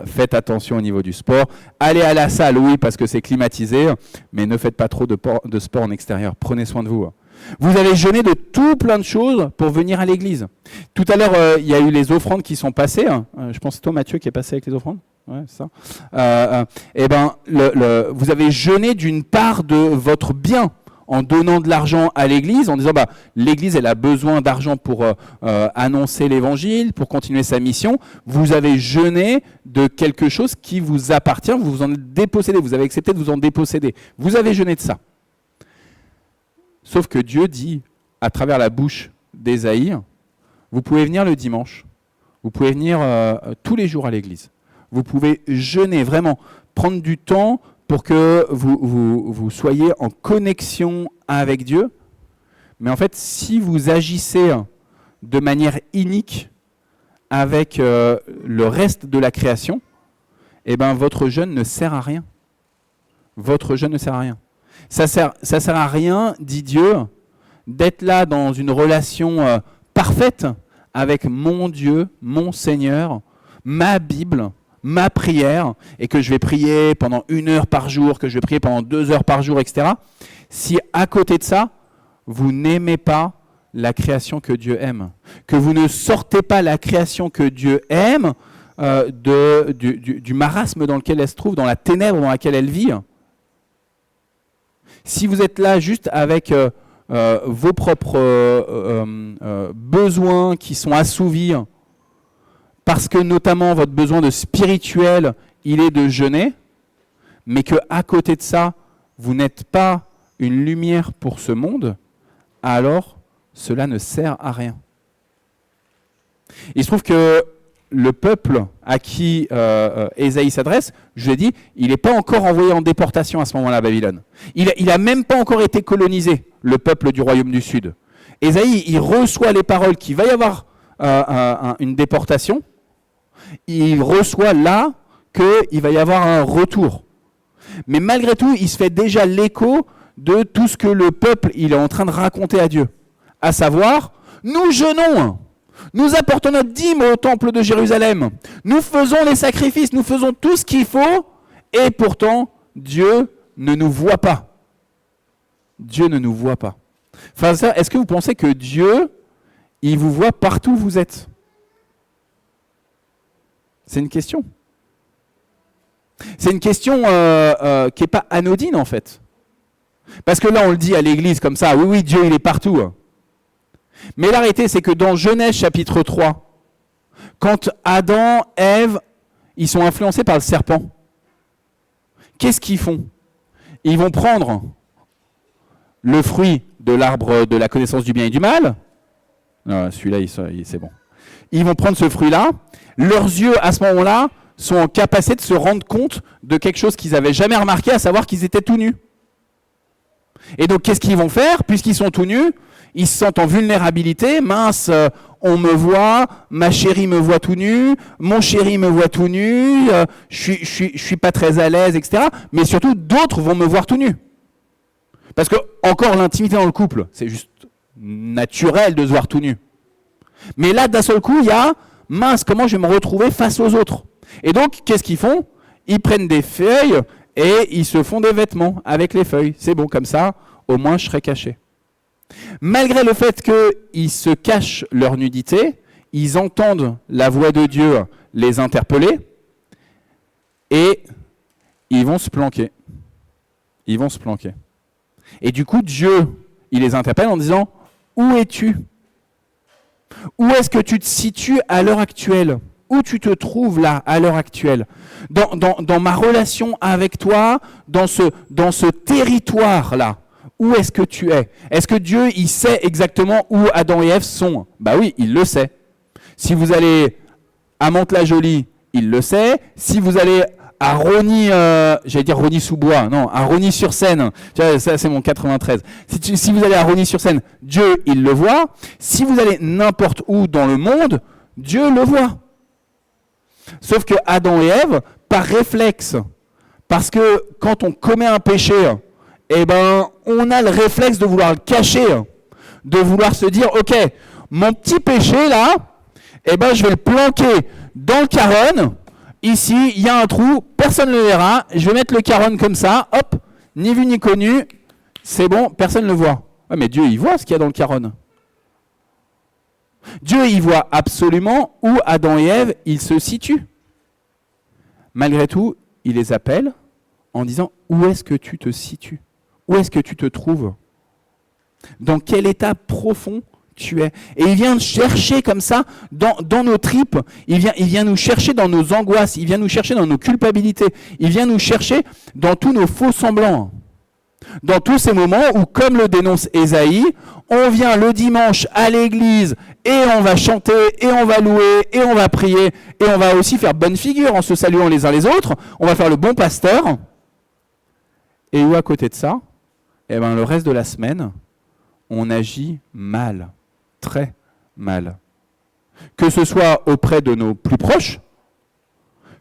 Faites attention au niveau du sport. Allez à la salle, oui, parce que c'est climatisé, mais ne faites pas trop de sport en extérieur. Prenez soin de vous. Vous avez jeûné de tout plein de choses pour venir à l'église. Tout à l'heure, il y a eu les offrandes qui sont passées. Je pense que c'est toi, Mathieu, qui est passé avec les offrandes. Ouais, c'est ça. Vous avez jeûné d'une part de votre bien en donnant de l'argent à l'église, en disant l'église elle a besoin d'argent pour annoncer l'évangile, pour continuer sa mission. Vous avez jeûné de quelque chose qui vous appartient, vous vous en êtes dépossédé, vous avez accepté de vous en déposséder. Vous avez jeûné de ça. Sauf que Dieu dit, à travers la bouche d'Ésaïe, vous pouvez venir le dimanche, vous pouvez venir tous les jours à l'église. Vous pouvez jeûner, vraiment, prendre du temps pour que vous soyez en connexion avec Dieu. Mais en fait, si vous agissez de manière inique avec le reste de la création, votre jeûne ne sert à rien. Votre jeûne ne sert à rien. Ça sert à rien, dit Dieu, d'être là dans une relation parfaite avec mon Dieu, mon Seigneur, ma Bible, ma prière, et que je vais prier pendant 1 heure par jour, que je vais prier pendant 2 heures par jour, etc. Si à côté de ça, vous n'aimez pas la création que Dieu aime, que vous ne sortez pas la création que Dieu aime du marasme dans lequel elle se trouve, dans la ténèbre dans laquelle elle vit, si vous êtes là juste avec vos propres besoins qui sont assouvis, parce que notamment votre besoin de spirituel, il est de jeûner, mais qu'à côté de ça, vous n'êtes pas une lumière pour ce monde, alors cela ne sert à rien. Il se trouve que le peuple à qui Ésaïe s'adresse, je l'ai dit, il n'est pas encore envoyé en déportation à ce moment-là à Babylone. Il n'a même pas encore été colonisé, le peuple du royaume du Sud. Ésaïe, il reçoit les paroles qu'il va y avoir une déportation. Il reçoit là qu'il va y avoir un retour. Mais malgré tout, il se fait déjà l'écho de tout ce que le peuple il est en train de raconter à Dieu. À savoir, nous jeûnons, nous apportons notre dîme au temple de Jérusalem, nous faisons les sacrifices, nous faisons tout ce qu'il faut, et pourtant, Dieu ne nous voit pas. Dieu ne nous voit pas. Enfin, est-ce que vous pensez que Dieu, il vous voit partout où vous êtes? C'est une question. C'est une question qui n'est pas anodine en fait. Parce que là, on le dit à l'église comme ça, oui, Dieu, il est partout. Mais la réalité, c'est que dans Genèse chapitre 3, quand Adam, Ève, ils sont influencés par le serpent, qu'est-ce qu'ils font? Ils vont prendre le fruit de l'arbre de la connaissance du bien et du mal. Non, celui-là, c'est bon. Ils vont prendre ce fruit-là. Leurs yeux, à ce moment-là, sont en capacité de se rendre compte de quelque chose qu'ils n'avaient jamais remarqué, à savoir qu'ils étaient tout nus. Et donc, qu'est-ce qu'ils vont faire? Puisqu'ils sont tout nus, ils se sentent en vulnérabilité. Mince, on me voit, ma chérie me voit tout nu, mon chéri me voit tout nu, je suis pas très à l'aise, etc. Mais surtout, d'autres vont me voir tout nu. Parce que, encore, l'intimité dans le couple, c'est juste naturel de se voir tout nu. Mais là, d'un seul coup, il y a, mince, comment je vais me retrouver face aux autres? Et donc, qu'est-ce qu'ils font? Ils prennent des feuilles et ils se font des vêtements avec les feuilles. C'est bon, comme ça, au moins, je serai caché. Malgré le fait qu'ils se cachent leur nudité, ils entendent la voix de Dieu les interpeller et ils vont se planquer. Ils vont se planquer. Et du coup, Dieu, il les interpelle en disant « Où es-tu ? Où est-ce que tu te situes à l'heure actuelle ? Où tu te trouves là, à l'heure actuelle ? Dans ma relation avec toi, dans ce territoire-là, où est-ce que tu es ? Est-ce que Dieu, il sait exactement où Adam et Ève sont ? Bah oui, il le sait. Si vous allez à Mantes-la-Jolie, il le sait. Si vous allez à Rosny, j'allais dire Rosny-sous-Bois, non, à Rosny-sur-Seine, ça c'est mon 93. Si vous allez à Rosny-sur-Seine, Dieu, il le voit. Si vous allez n'importe où dans le monde, Dieu le voit. Sauf que Adam et Ève, par réflexe, parce que quand on commet un péché, eh ben, on a le réflexe de vouloir le cacher, de vouloir se dire, ok, mon petit péché là, eh ben, je vais le planquer dans le caronne. Ici, il y a un trou, personne ne le verra. Je vais mettre le caronne comme ça, hop, ni vu ni connu, c'est bon, personne ne le voit. Ouais, mais Dieu, il voit ce qu'il y a dans le caronne. Dieu, il voit absolument où Adam et Ève, ils se situent. Malgré tout, il les appelle en disant, où est-ce que tu te situes ? Où est-ce que tu te trouves ? Dans quel état profond tu es ? Et il vient chercher comme ça dans nos tripes, il vient nous chercher dans nos angoisses, il vient nous chercher dans nos culpabilités, il vient nous chercher dans tous nos faux semblants. Dans tous ces moments où, comme le dénonce Ésaïe, on vient le dimanche à l'église et on va chanter, et on va louer, et on va prier, et on va aussi faire bonne figure en se saluant les uns les autres, on va faire le bon pasteur. Et où à côté de ça, eh ben, le reste de la semaine, on agit mal, très mal. Que ce soit auprès de nos plus proches,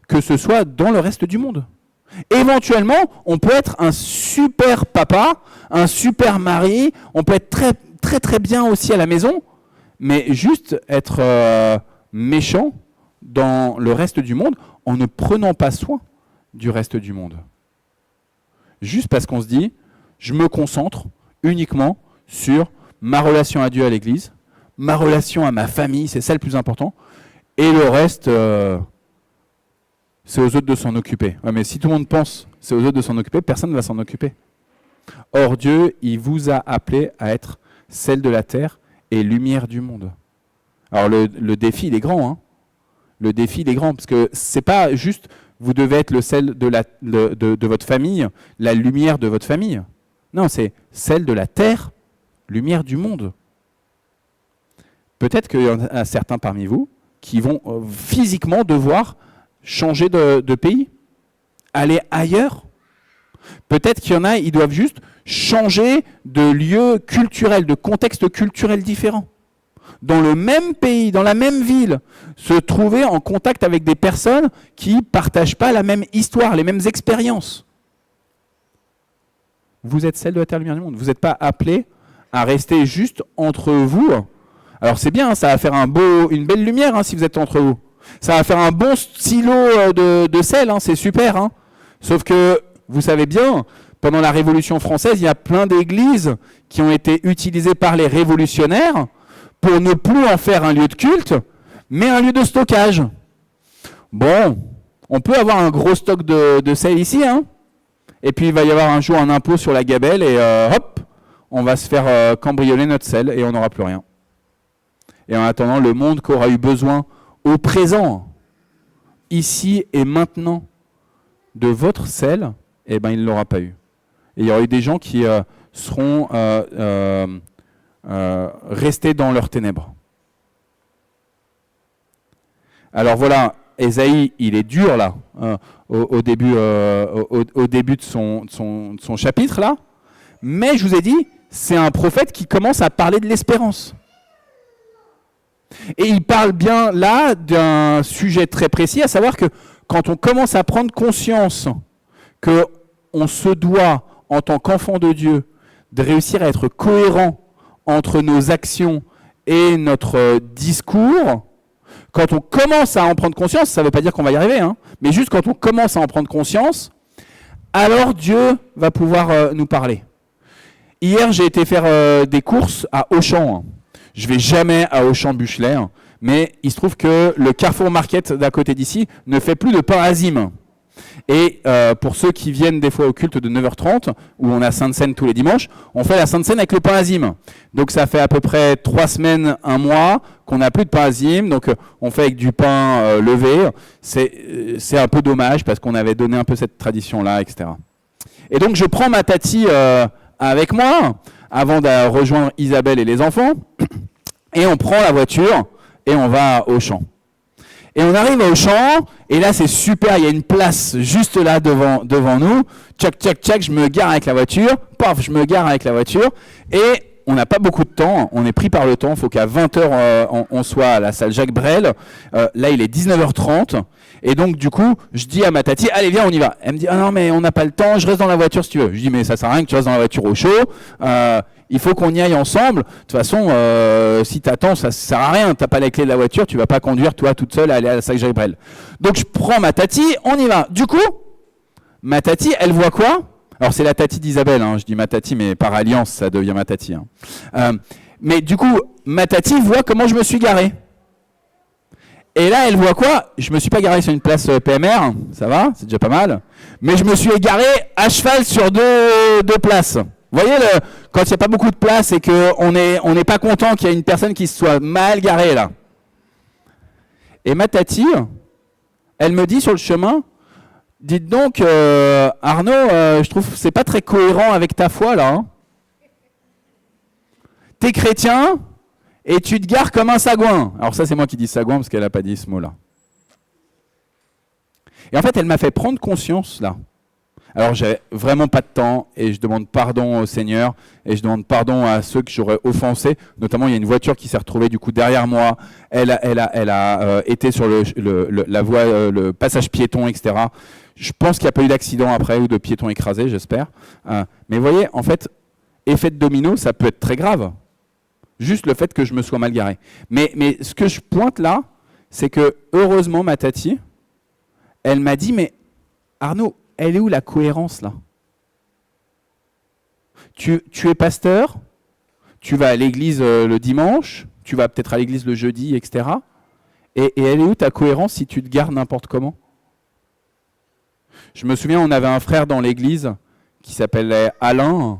que ce soit dans le reste du monde. Éventuellement, on peut être un super papa, un super mari, on peut être très très très bien aussi à la maison, mais juste être méchant dans le reste du monde en ne prenant pas soin du reste du monde. Juste parce qu'on se dit, je me concentre uniquement sur ma relation à Dieu à l'église, ma relation à ma famille, c'est ça le plus important, et le reste... c'est aux autres de s'en occuper. Ouais, mais si tout le monde pense c'est aux autres de s'en occuper, personne ne va s'en occuper. Or, Dieu, il vous a appelé à être sel de la terre et lumière du monde. Alors, le défi, il est grand. Hein. Le défi, il est grand, parce que c'est pas juste vous devez être le sel de votre famille, la lumière de votre famille. Non, c'est sel de la terre, lumière du monde. Peut-être qu'il y en a certains parmi vous qui vont physiquement devoir changer de pays, aller ailleurs. Peut-être qu'il y en a, ils doivent juste changer de lieu culturel, de contexte culturel différent. Dans le même pays, dans la même ville, se trouver en contact avec des personnes qui ne partagent pas la même histoire, les mêmes expériences. Vous êtes sel de la terre, lumière du monde. Vous n'êtes pas appelés à rester juste entre vous. Alors c'est bien, ça va faire une belle lumière si vous êtes entre vous. Ça va faire un bon silo de sel, c'est super. Sauf que, vous savez bien, pendant la Révolution française, il y a plein d'églises qui ont été utilisées par les révolutionnaires pour ne plus en faire un lieu de culte, mais un lieu de stockage. Bon, on peut avoir un gros stock de sel ici, et puis il va y avoir un jour un impôt sur la gabelle, et hop, on va se faire cambrioler notre sel, et on n'aura plus rien. Et en attendant, le monde qu'aura eu besoin au présent, ici et maintenant, de votre sel, il ne l'aura pas eu. Et il y aura eu des gens qui seront restés dans leurs ténèbres. Alors voilà, Ésaïe, il est dur là, au début de son chapitre là, mais je vous ai dit, c'est un prophète qui commence à parler de l'espérance. Et il parle bien là d'un sujet très précis, à savoir que quand on commence à prendre conscience qu'on se doit, en tant qu'enfant de Dieu, de réussir à être cohérent entre nos actions et notre discours, quand on commence à en prendre conscience, ça ne veut pas dire qu'on va y arriver, mais juste quand on commence à en prendre conscience, alors Dieu va pouvoir nous parler. Hier, j'ai été faire des courses à Auchan. Je ne vais jamais à Auchan-Buchelet, mais il se trouve que le Carrefour Market d'à côté d'ici ne fait plus de pain azime. Et pour ceux qui viennent des fois au culte de 9h30, où on a Sainte Seine tous les dimanches, on fait la Sainte Seine avec le pain azime. Donc ça fait à peu près 3 semaines, 1 mois qu'on n'a plus de pain azime, donc on fait avec du pain levé. C'est un peu dommage parce qu'on avait donné un peu cette tradition-là, etc. Et donc je prends ma tati avec moi, avant de rejoindre Isabelle et les enfants, et on prend la voiture et on va au champ. Et on arrive au champ, et là c'est super, il y a une place juste là devant nous. Tchac, tchac, tchac, je me gare avec la voiture. Paf, je me gare avec la voiture. Et on n'a pas beaucoup de temps, on est pris par le temps. Il faut qu'à 20h, on soit à la salle Jacques Brel. Là, il est 19h30. Et donc, du coup, je dis à ma tati, allez, viens, on y va. Elle me dit, ah non, mais on n'a pas le temps, je reste dans la voiture si tu veux. Je dis, mais ça sert à rien que tu restes dans la voiture au chaud. Il faut qu'on y aille ensemble. De toute façon, si tu attends, ça ne sert à rien. Tu n'as pas les clés de la voiture, tu ne vas pas conduire toi toute seule à aller à la salle Jacques Brel. Donc, je prends ma tati, on y va. Du coup, ma tati, elle voit quoi ? Alors, c'est la tati d'Isabelle. Je dis ma tati, mais par alliance, ça devient ma tati. Mais du coup, ma tati voit comment je me suis garé. Et là, elle voit quoi ? Je me suis pas garé sur une place PMR, ça va, c'est déjà pas mal. Mais je me suis égaré à cheval sur deux places. Vous voyez, quand il n'y a pas beaucoup de place et qu'on n'est pas content qu'il y ait une personne qui se soit mal garée là. Et ma tati, elle me dit sur le chemin, dites donc, Arnaud, je trouve que c'est pas très cohérent avec ta foi là. T'es chrétien et tu te gares comme un sagouin. Alors ça, c'est moi qui dis sagouin parce qu'elle n'a pas dit ce mot-là. Et en fait, elle m'a fait prendre conscience là. Alors j'avais vraiment pas de temps et je demande pardon au Seigneur et je demande pardon à ceux que j'aurais offensés. Notamment, il y a une voiture qui s'est retrouvée du coup derrière moi. Elle a été sur la voie, le passage piéton, etc. Je pense qu'il n'y a pas eu d'accident après ou de piéton écrasé, j'espère. Mais vous voyez, en fait, effet de domino, ça peut être très grave. Juste le fait que je me sois mal garé. Mais ce que je pointe là, c'est que heureusement, ma tati, elle m'a dit, mais Arnaud, elle est où la cohérence là ? Tu es pasteur, tu vas à l'église le dimanche, tu vas peut-être à l'église le jeudi, etc. Et elle est où ta cohérence si tu te gares n'importe comment ? Je me souviens, on avait un frère dans l'église qui s'appelait Alain,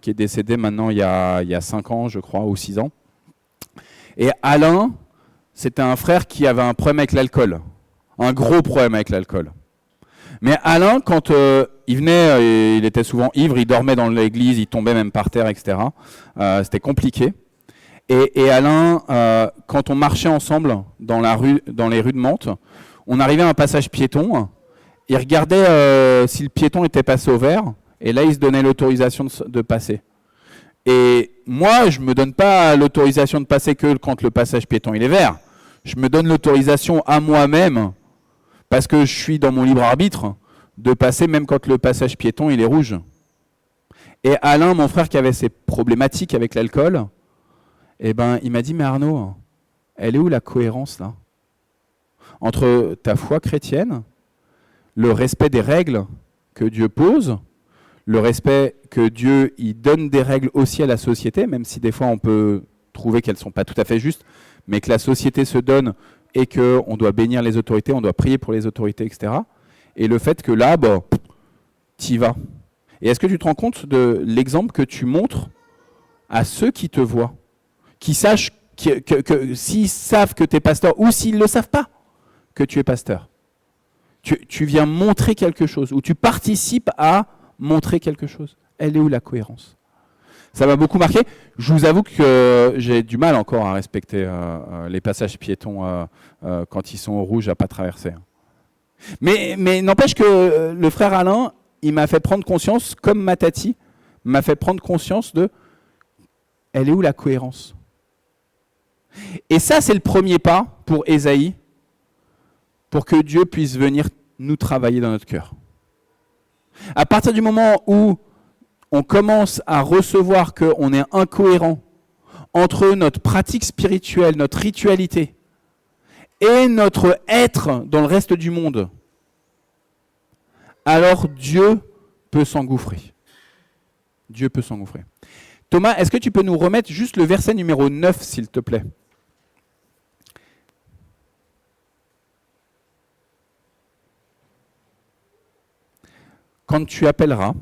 qui est décédé maintenant il y a 5 ans, je crois, ou 6 ans. Et Alain, c'était un frère qui avait un problème avec l'alcool, un gros problème avec l'alcool. Mais Alain, quand il venait, il était souvent ivre, il dormait dans l'église, il tombait même par terre, etc. C'était compliqué. Et Alain, quand on marchait ensemble dans les rues de Mantes, on arrivait à un passage piéton, il regardait si le piéton était passé au vert, et là, il se donnait l'autorisation de passer. Et moi, je ne me donne pas l'autorisation de passer que quand le passage piéton il est vert. Je me donne l'autorisation à moi-même, parce que je suis dans mon libre arbitre, de passer même quand le passage piéton il est rouge. Et Alain, mon frère qui avait ses problématiques avec l'alcool, il m'a dit, mais Arnaud, elle est où la cohérence là ? Entre ta foi chrétienne, le respect des règles que Dieu pose, le respect que Dieu il donne des règles aussi à la société, même si des fois on peut trouver qu'elles ne sont pas tout à fait justes, mais que la société se donne et qu'on doit bénir les autorités, on doit prier pour les autorités, etc. Et le fait que là, t'y vas. Et est-ce que tu te rends compte de l'exemple que tu montres à ceux qui te voient, qui sachent que s'ils savent que tu es pasteur ou s'ils ne le savent pas que tu es pasteur, tu viens montrer quelque chose, ou tu participes à montrer quelque chose. Elle est où la cohérence ? Ça m'a beaucoup marqué. Je vous avoue que j'ai du mal encore à respecter les passages piétons quand ils sont au rouge à pas traverser. Mais n'empêche que le frère Alain, il m'a fait prendre conscience, comme ma tati, m'a fait prendre conscience de elle est où la cohérence ? Et ça, c'est le premier pas pour Ésaïe, pour que Dieu puisse venir nous travailler dans notre cœur. À partir du moment où on commence à recevoir qu'on est incohérent entre notre pratique spirituelle, notre ritualité et notre être dans le reste du monde, alors Dieu peut s'engouffrer. Dieu peut s'engouffrer. Thomas, est-ce que tu peux nous remettre juste le verset numéro 9, s'il te plaît ? Quand tu appelleras,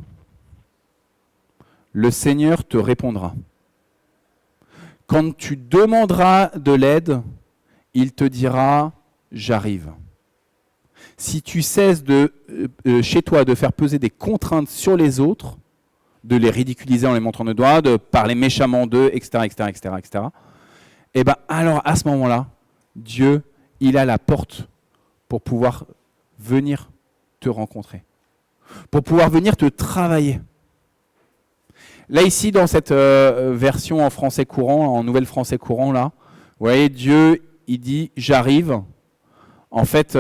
le Seigneur te répondra. Quand tu demanderas de l'aide, il te dira « j'arrive ». Si tu cesses chez toi de faire peser des contraintes sur les autres, de les ridiculiser en les montrant de doigts, de parler méchamment d'eux, etc., et alors à ce moment-là, Dieu, il a la porte pour pouvoir venir te rencontrer, pour pouvoir venir te travailler. Là, ici, dans cette version en français courant, en nouvelle français courant, là, vous voyez, Dieu, il dit « j'arrive ». En fait,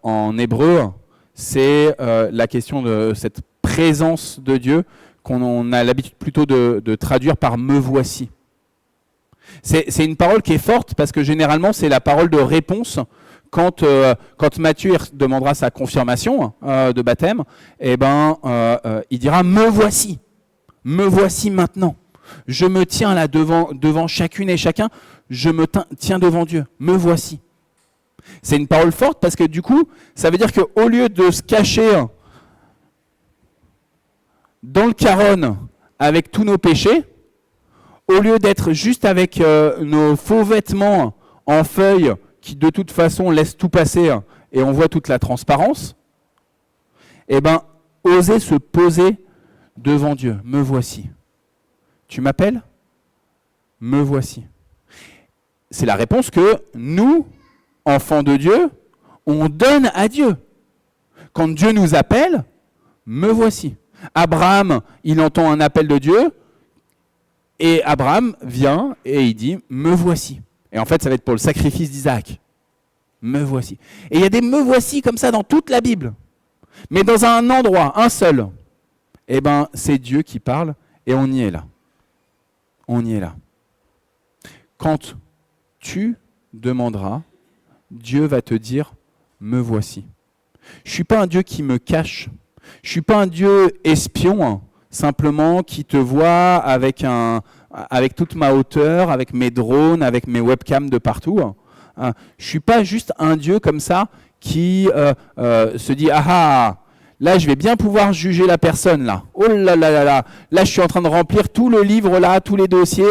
en hébreu, c'est la question de cette présence de Dieu qu'on a l'habitude plutôt de traduire par « me voici ». C'est une parole qui est forte parce que généralement, c'est la parole de réponse. Quand Matthieu demandera sa confirmation de baptême, il dira « me voici ». Me voici maintenant. Je me tiens là devant chacune et chacun. Je me tiens devant Dieu. Me voici. C'est une parole forte parce que du coup, ça veut dire qu'au lieu de se cacher dans le Caronne avec tous nos péchés, au lieu d'être juste avec nos faux vêtements en feuilles qui de toute façon laissent tout passer et on voit toute la transparence, oser se poser devant Dieu. Me voici. Tu m'appelles ? Me voici. C'est la réponse que nous, enfants de Dieu, on donne à Dieu. Quand Dieu nous appelle, me voici. Abraham, il entend un appel de Dieu et Abraham vient et il dit me voici. Et en fait, ça va être pour le sacrifice d'Isaac. Me voici. Et il y a des me voici comme ça dans toute la Bible. Mais dans un endroit, un seul. C'est Dieu qui parle et on y est là. On y est là. Quand tu demanderas, Dieu va te dire « me voici ». Je ne suis pas un Dieu qui me cache. Je ne suis pas un Dieu espion, simplement qui te voit avec toute ma hauteur, avec mes drones, avec mes webcams de partout. Je ne suis pas juste un Dieu comme ça qui se dit « ah, là, je vais bien pouvoir juger la personne, là. Oh là là là là. Là, je suis en train de remplir tout le livre, là, tous les dossiers.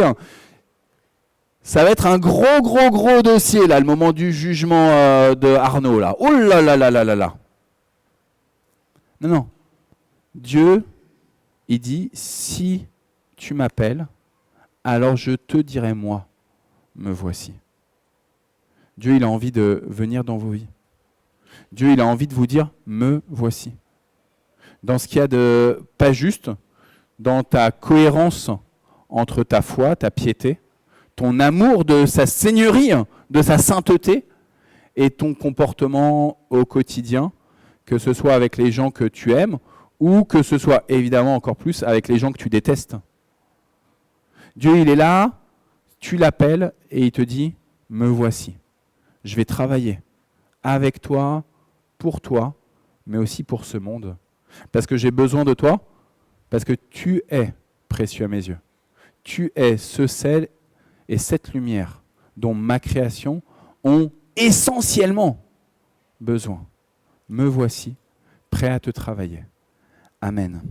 Ça va être un gros dossier, là, le moment du jugement de Arnaud, là. Oh là là là là là là. Non. Dieu, il dit, si tu m'appelles, alors je te dirai moi, me voici. Dieu, il a envie de venir dans vos vies. Dieu, il a envie de vous dire, me voici. Dans ce qu'il y a de pas juste, dans ta cohérence entre ta foi, ta piété, ton amour de sa seigneurie, de sa sainteté, et ton comportement au quotidien, que ce soit avec les gens que tu aimes ou que ce soit évidemment encore plus avec les gens que tu détestes. Dieu, il est là, tu l'appelles et il te dit, me voici. Je vais travailler avec toi, pour toi, mais aussi pour ce monde. Parce que j'ai besoin de toi, parce que tu es précieux à mes yeux. Tu es ce sel et cette lumière dont ma création ont essentiellement besoin. Me voici, prêt à te travailler. Amen.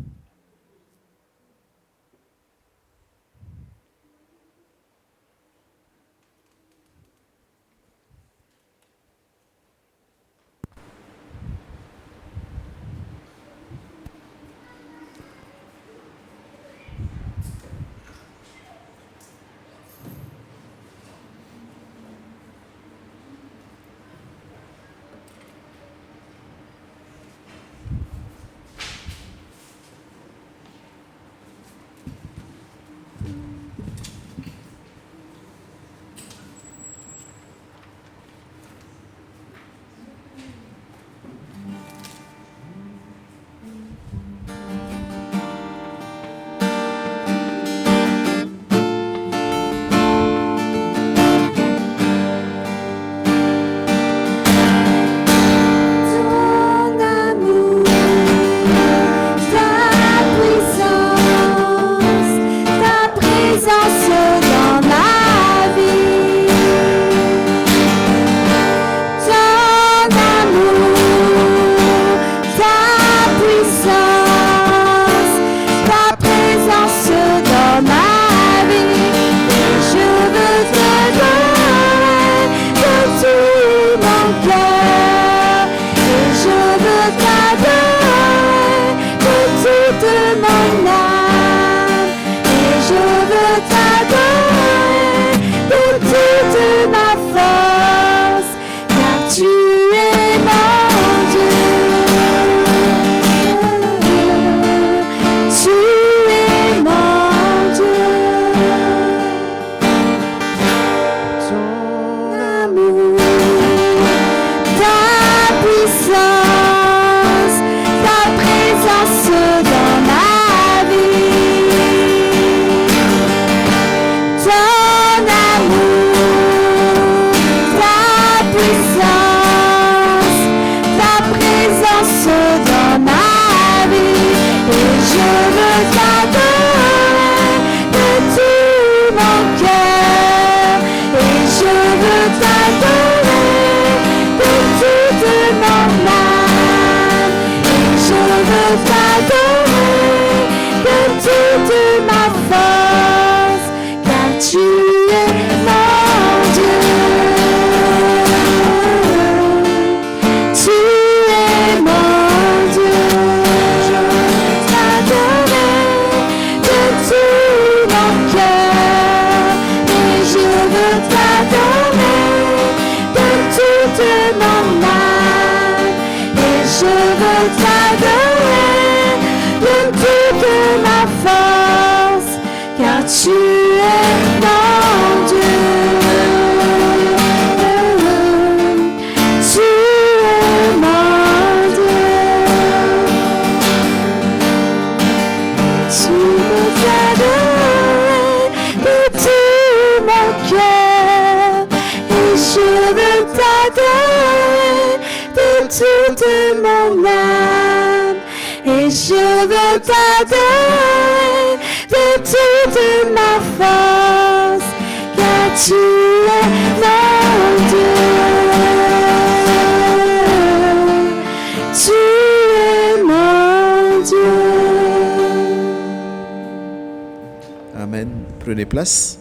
Prenez place.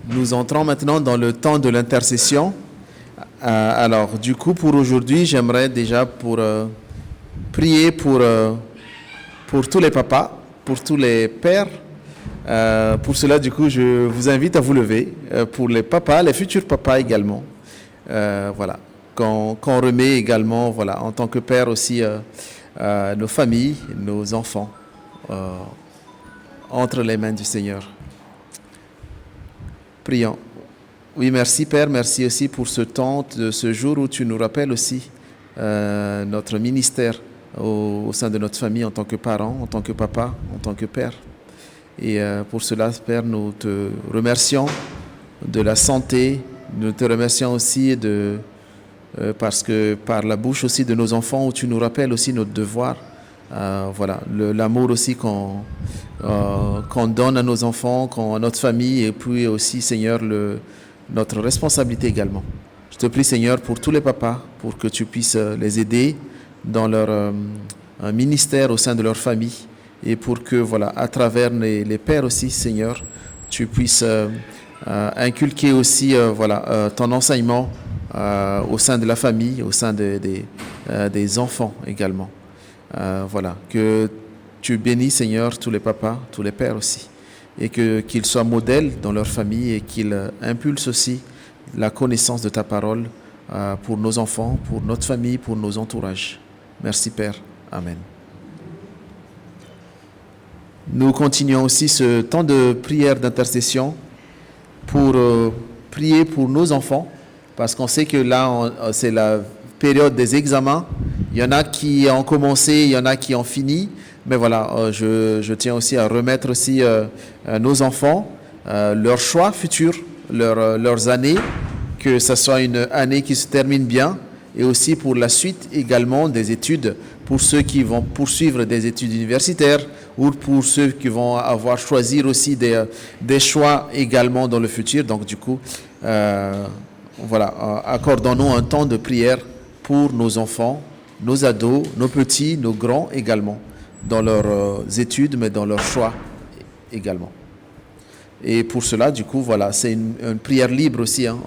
Nous entrons maintenant dans le temps de l'intercession. Alors, du coup, pour aujourd'hui, j'aimerais déjà prier pour tous les papas, pour tous les pères. Pour cela, du coup, je vous invite à vous lever. Pour les papas, les futurs papas également. Voilà. Qu'on remet également, voilà, en tant que père aussi, nos familles, nos enfants. Entre les mains du Seigneur. Prions. Oui, merci Père, merci aussi pour ce temps, de ce jour où tu nous rappelles aussi notre ministère au sein de notre famille en tant que parents, en tant que papa, en tant que père. Et pour cela, Père, nous te remercions de la santé, nous te remercions aussi parce que par la bouche aussi de nos enfants, où tu nous rappelles aussi notre devoir, voilà, l'amour aussi qu'on donne à nos enfants, à notre famille, et puis aussi, Seigneur, notre responsabilité également. Je te prie, Seigneur, pour tous les papas, pour que tu puisses les aider dans leur ministère au sein de leur famille, et pour que, voilà, à travers les pères aussi, Seigneur, tu puisses inculquer aussi, voilà, ton enseignement au sein de la famille, au sein des enfants également. Voilà, que tu bénis, Seigneur, tous les papas, tous les pères aussi, et qu'ils soient modèles dans leur famille et qu'ils impulsent aussi la connaissance de ta parole pour nos enfants, pour notre famille, pour nos entourages. Merci, Père. Amen. Nous continuons aussi ce temps de prière d'intercession pour prier pour nos enfants, parce qu'on sait que là, c'est la période des examens. Il y en a qui ont commencé, il y en a qui ont fini. Mais voilà, je tiens aussi à remettre aussi nos enfants, leurs choix futurs, leurs années, que ce soit une année qui se termine bien, et aussi pour la suite également des études, pour ceux qui vont poursuivre des études universitaires, ou pour ceux qui vont avoir choisi aussi des choix également dans le futur. Donc du coup, voilà, accordons-nous un temps de prière pour nos enfants, nos ados, nos petits, nos grands également, dans leurs études, mais dans leurs choix également. Et pour cela, du coup, voilà, c'est une prière libre aussi, hein,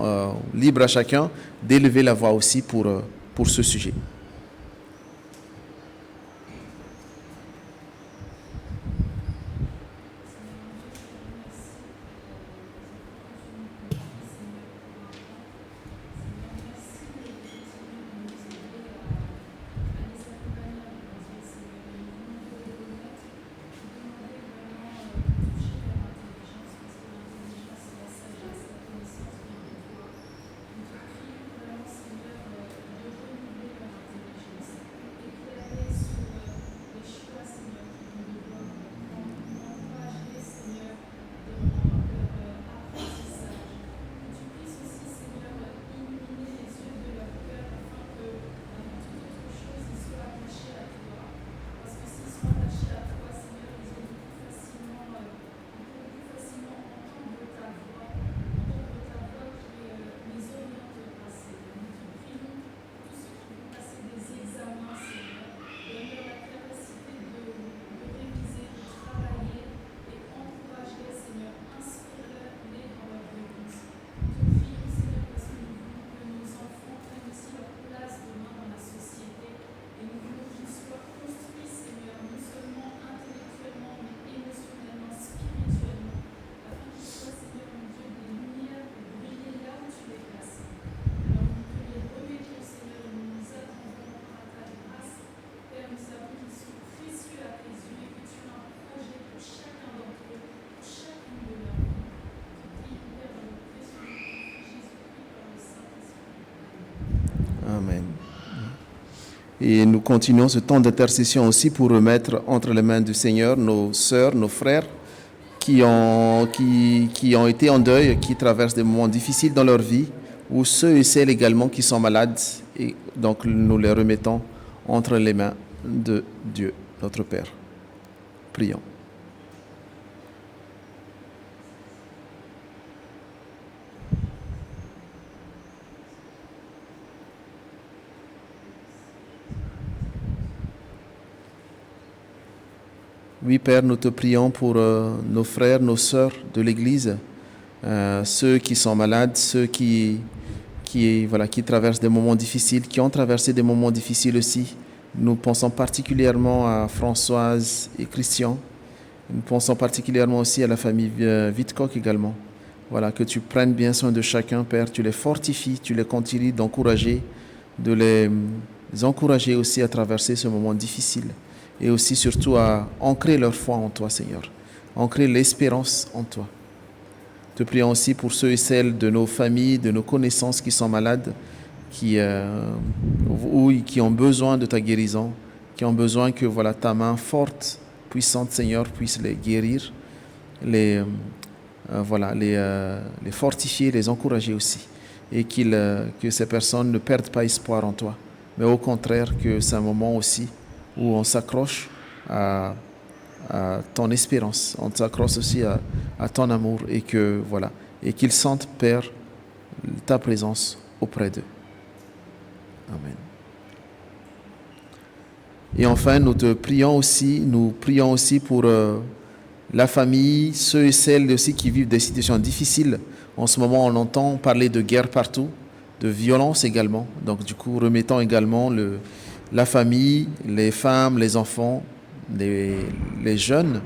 libre à chacun d'élever la voix aussi pour ce sujet. Amen. Et nous continuons ce temps d'intercession aussi pour remettre entre les mains du Seigneur nos sœurs, nos frères qui ont été en deuil, qui traversent des moments difficiles dans leur vie, ou ceux et celles également qui sont malades. Et donc nous les remettons entre les mains de Dieu, notre Père. Prions. Oui, Père, nous te prions pour nos frères, nos sœurs de l'Église, ceux qui sont malades, ceux qui traversent des moments difficiles, qui ont traversé des moments difficiles aussi. Nous pensons particulièrement à Françoise et Christian. Nous pensons particulièrement aussi à la famille Wittkock également. Voilà, que tu prennes bien soin de chacun, Père. Tu les fortifies, tu les continues d'encourager, de les encourager aussi à traverser ce moment difficile. Et aussi surtout à ancrer leur foi en toi, Seigneur. Ancrer l'espérance en toi. Te prions aussi pour ceux et celles de nos familles, de nos connaissances qui sont malades, qui ont besoin de ta guérison, qui ont besoin que voilà, ta main forte, puissante, Seigneur, puisse les guérir, les fortifier, les encourager aussi. Et que ces personnes ne perdent pas espoir en toi, mais au contraire que c'est un moment aussi où on s'accroche à ton espérance, on s'accroche aussi à ton amour et qu'ils sentent, Père, ta présence auprès d'eux. Amen. Et enfin, nous prions aussi pour la famille, ceux et celles aussi qui vivent des situations difficiles. En ce moment, on entend parler de guerre partout, de violence également. Donc du coup, remettons également la famille, les femmes, les enfants, les jeunes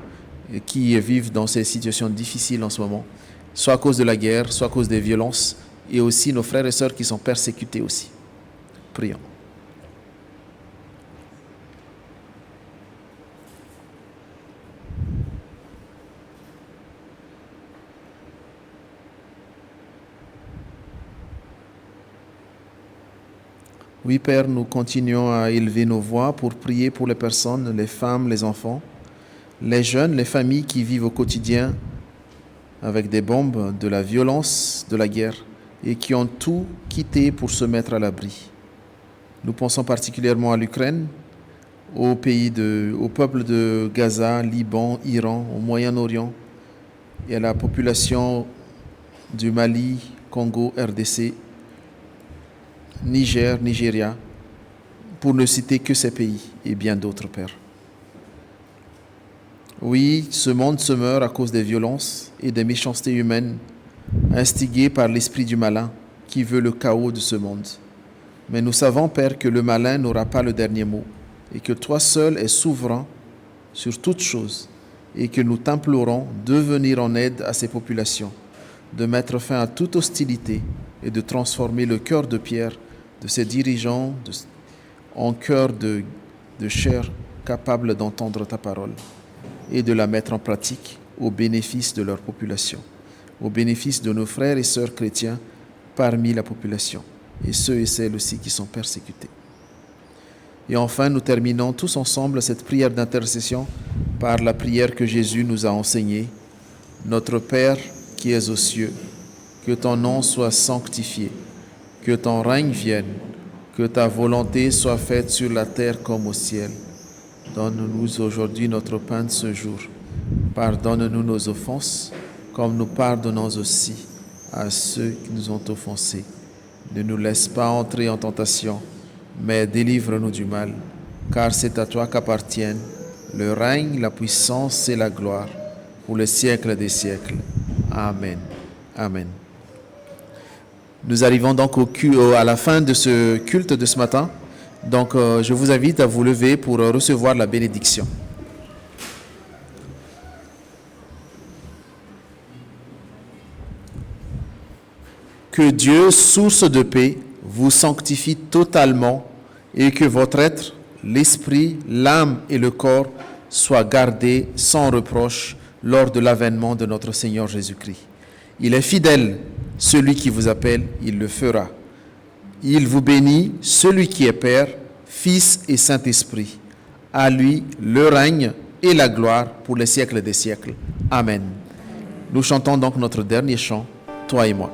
qui vivent dans ces situations difficiles en ce moment, soit à cause de la guerre, soit à cause des violences, et aussi nos frères et sœurs qui sont persécutés aussi. Prions. Oui, Père, nous continuons à élever nos voix pour prier pour les personnes, les femmes, les enfants, les jeunes, les familles qui vivent au quotidien avec des bombes, de la violence, de la guerre, et qui ont tout quitté pour se mettre à l'abri. Nous pensons particulièrement à l'Ukraine, au peuple de Gaza, Liban, Iran, au Moyen-Orient, et à la population du Mali, Congo, RDC, Niger, Nigeria, pour ne citer que ces pays et bien d'autres, Père. Oui, ce monde se meurt à cause des violences et des méchancetés humaines instigées par l'esprit du malin qui veut le chaos de ce monde. Mais nous savons, Père, que le malin n'aura pas le dernier mot et que toi seul es souverain sur toutes choses et que nous t'implorons de venir en aide à ces populations, de mettre fin à toute hostilité et de transformer le cœur de pierre de ces dirigeants en cœur de chair capable d'entendre ta parole et de la mettre en pratique au bénéfice de leur population, au bénéfice de nos frères et sœurs chrétiens parmi la population et ceux et celles aussi qui sont persécutés. Et enfin, nous terminons tous ensemble cette prière d'intercession par la prière que Jésus nous a enseignée. Notre Père qui es aux cieux, que ton nom soit sanctifié, que ton règne vienne, que ta volonté soit faite sur la terre comme au ciel. Donne-nous aujourd'hui notre pain de ce jour. Pardonne-nous nos offenses, comme nous pardonnons aussi à ceux qui nous ont offensés. Ne nous laisse pas entrer en tentation, mais délivre-nous du mal, car c'est à toi qu'appartiennent le règne, la puissance et la gloire, pour les siècles des siècles. Amen. Amen. Nous arrivons donc à la fin de ce culte de ce matin. Donc, je vous invite à vous lever pour recevoir la bénédiction. Que Dieu, source de paix, vous sanctifie totalement et que votre être, l'esprit, l'âme et le corps soient gardés sans reproche lors de l'avènement de notre Seigneur Jésus-Christ. Il est fidèle, celui qui vous appelle, il le fera. Il vous bénit, celui qui est Père, Fils et Saint-Esprit. À lui le règne et la gloire pour les siècles des siècles. Amen. Nous chantons donc notre dernier chant, toi et moi.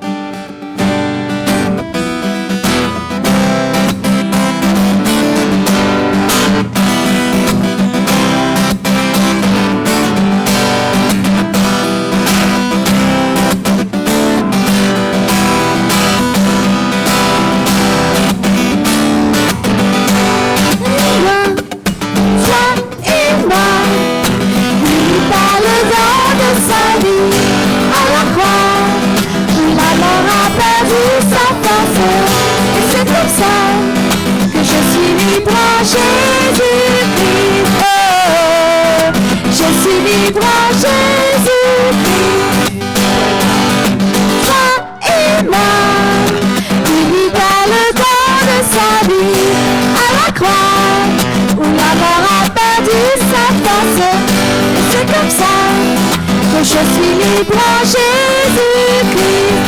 Je suis libre en Jésus-Christ.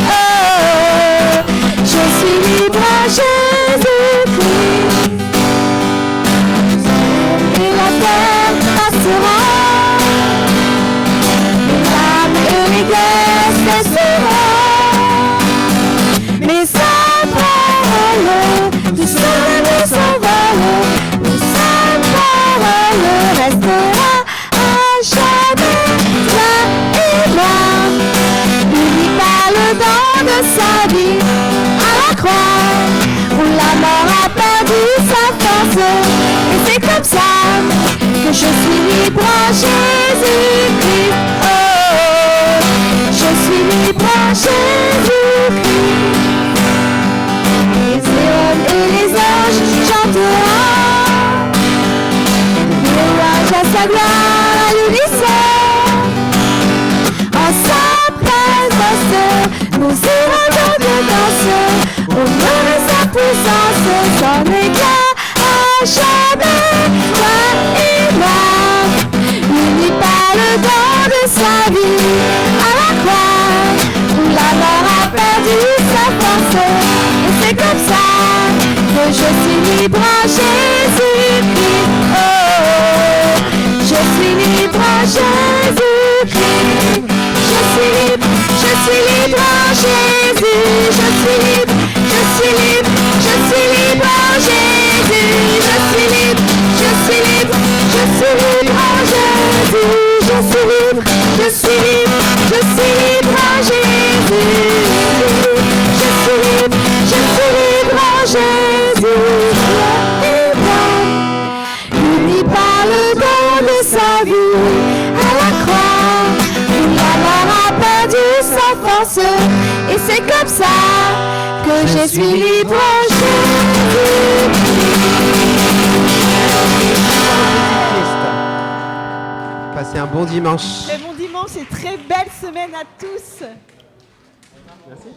Oh, je suis libre en Jésus-Christ. la gloire à l'unisson. En sa présence, nous irons dans de danse. Au nom de sa puissance, son éclat à jamais. Toi et moi, unis par le don de sa vie. À la croix, où la mort a perdu sa force. Et c'est comme ça que je suis libre en Jésus-Christ. Oh, je suis libre en Jésus-Christ. Je suis libre en Jésus. Je suis libre en Jésus. Je suis libre en Jésus. Je suis libre en Jésus. Je suis libre en Jésus. Unis par le don de sa vie. À la croix, où la mort a perdu sa force. Et c'est comme ça que je suis libre en Jésus.
Passez un bon dimanche.
Très bon dimanche et très belle semaine à tous.
Merci.